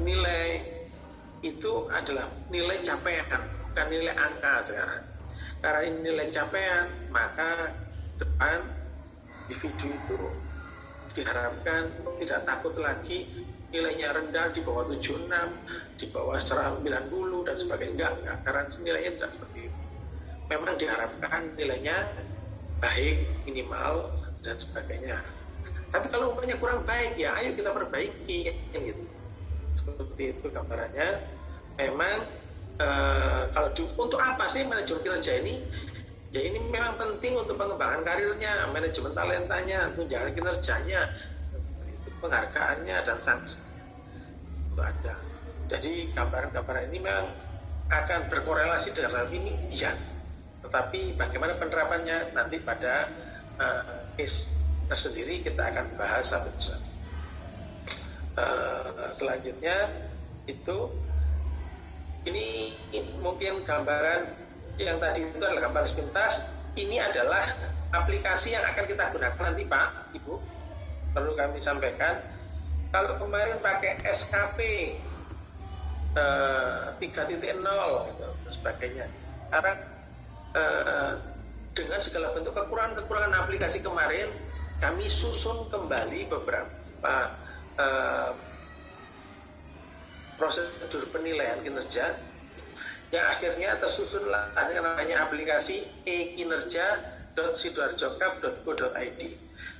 nilai itu adalah nilai capaian, bukan nilai angka sekarang. Karena ini nilai capaian, maka depan individu itu diharapkan tidak takut lagi nilainya rendah di bawah 76, di bawah 90 dan sebagainya. Enggak, karena nilainya tidak seperti itu. Memang diharapkan nilainya baik, minimal dan sebagainya. Tapi kalau umpamanya kurang baik, ya ayo kita perbaiki gitu. Seperti itu gambarannya. Memang kalau untuk apa sih manajemen kinerja ini? Ya ini memang penting untuk pengembangan karirnya, manajemen talentanya, tunjangan kinerjanya, penghargaannya dan sanksi itu ada. Jadi gambaran-gambaran ini memang akan berkorelasi dengan hal ini, iya. Tetapi bagaimana penerapannya nanti pada case tersendiri kita akan bahas satu persatu. Selanjutnya itu ini mungkin gambaran yang tadi itu adalah gambaran sepintas. Ini adalah aplikasi yang akan kita gunakan nanti Pak, Ibu. Perlu kami sampaikan, kalau kemarin pakai SKP 3.0 gitu, dan sebagainya. Karena dengan segala bentuk kekurangan aplikasi kemarin, kami susun kembali beberapa prosedur penilaian kinerja yang akhirnya tersusunlah yang namanya aplikasi e-kinerja.sidoarjokap.go.id.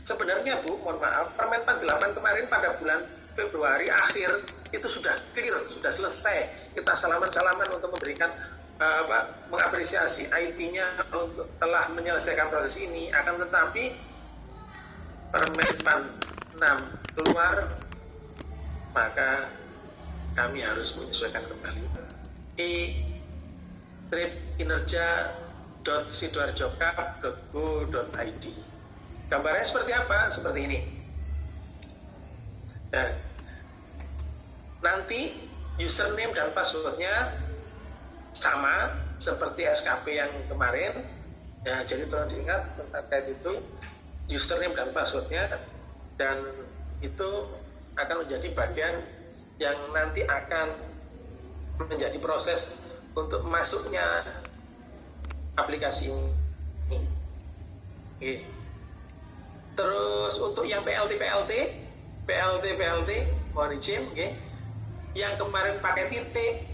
Sebenarnya Bu, mohon maaf, Permen 48 kemarin pada bulan Februari akhir itu sudah clear, sudah selesai. Kita salaman-salaman untuk memberikan mengapresiasi IT-nya untuk telah menyelesaikan proses ini. Akan tetapi Permen 6 keluar, maka kami harus menyesuaikan kembali e-kinerja.sidoarjokap.go.id. Gambarnya seperti apa? Seperti ini. Nah, nanti username dan passwordnya sama seperti SKP yang kemarin. Ya, jadi tolong diingat terkait itu username dan passwordnya, dan itu akan menjadi bagian yang nanti akan menjadi proses untuk masuknya aplikasi ini. Oke. Terus untuk yang PLT, mohon izin, oke. Yang kemarin pakai titik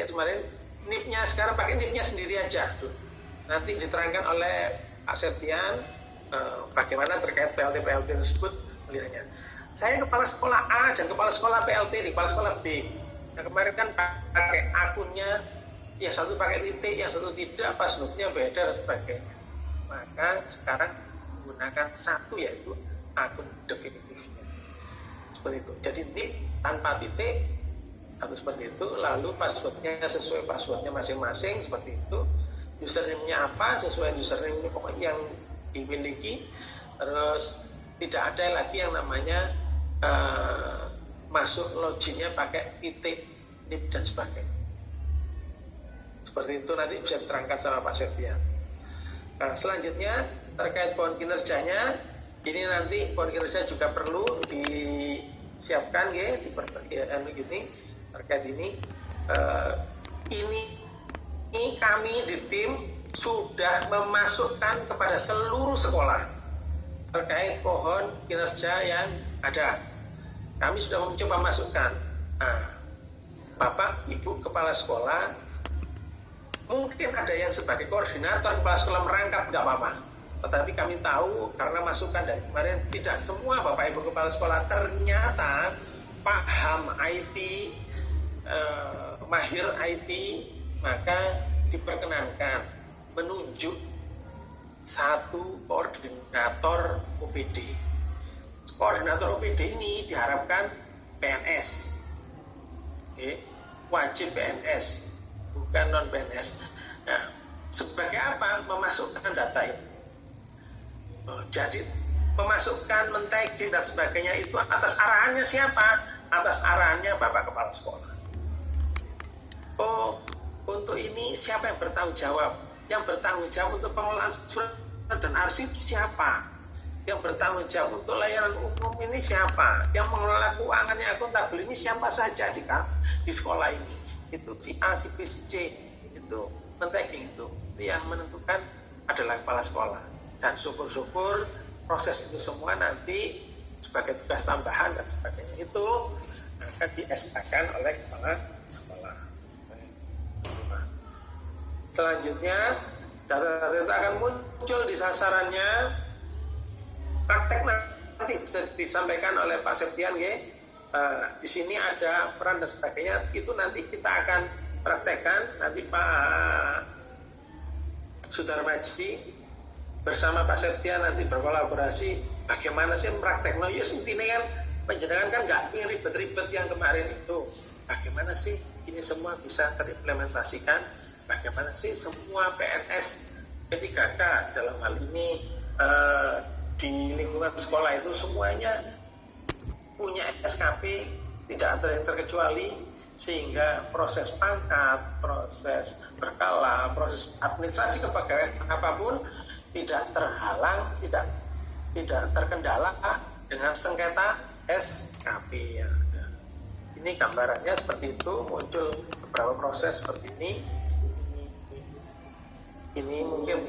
kemarin NIP-nya sekarang pakai NIP-nya sendiri aja. Nanti diterangkan oleh Pak Septian bagaimana terkait PLT tersebut penilaiannya. Saya kepala sekolah A dan kepala sekolah PLT di kepala sekolah B. Yang kemarin kan pakai akunnya yang satu pakai titik, yang satu tidak, passwordnya beda dan sebagainya. Maka sekarang menggunakan satu, yaitu akun definitifnya. Seperti itu. Jadi NIP tanpa titik atau seperti itu, lalu passwordnya sesuai passwordnya masing-masing seperti itu. Username-nya apa sesuai username-nya pokoknya yang dimiliki. Terus tidak ada lagi yang namanya masuk loginnya pakai titik, NIP dan sebagainya. Seperti itu nanti bisa diterangkan sama Pak Septian. Nah, selanjutnya terkait pohon kinerjanya, ini nanti pohon kinerja juga perlu disiapkan ya di pertanyaan ini terkait ini. Ini kami di tim sudah memasukkan kepada seluruh sekolah terkait pohon kinerja yang ada. Kami sudah mencoba masukkan. Nah, Bapak, Ibu Kepala Sekolah, mungkin ada yang sebagai koordinator kepala sekolah merangkap, nggak apa-apa. Tetapi kami tahu karena masukan dari kemarin tidak semua Bapak Ibu Kepala Sekolah ternyata paham IT, mahir IT, maka diperkenankan menunjuk satu koordinator OPD. Koordinator OPD ini diharapkan PNS, wajib PNS, bukan non PNS. Nah, sebagai apa? Memasukkan data itu. Jadi memasukkan, men-tagging dan sebagainya itu atas arahannya siapa? Atas arahannya Bapak Kepala Sekolah. Oh, untuk ini siapa yang bertanggung jawab? Yang bertanggung jawab untuk pengelolaan surat dan arsip siapa? Yang bertanggung jawab untuk layanan umum ini siapa? Yang mengelola keuangannya, akuntabel ini siapa saja di sekolah ini? Itu si A, si B, si C, itu men-tagging itu yang menentukan adalah kepala sekolah. Dan syukur-syukur proses itu semua nanti sebagai tugas tambahan dan sebagainya itu akan di-SK-kan oleh kepala sekolah. Selanjutnya data-data itu akan muncul di sasarannya. Praktek nanti bisa disampaikan oleh Pak Septian ya. Di sini ada peran dan sebagainya, itu nanti kita akan praktekkan. Nanti Pak Sudarmaji bersama Pak Septian nanti berkolaborasi bagaimana sih prakteknya. Ya intinya kan penjenengan kan nggak ingin ribet-ribet yang kemarin itu. Bagaimana sih ini semua bisa terimplementasikan? Bagaimana sih semua PNS P3K dalam hal ini di lingkungan sekolah itu semuanya punya SKP, tidak ada yang terkecuali, sehingga proses pangkat, proses berkala, proses administrasi kepegawaian apapun tidak terhalang, tidak terkendala dengan sengketa SKP yang ada. Ini gambarannya seperti itu, muncul beberapa proses seperti ini. Ini mungkin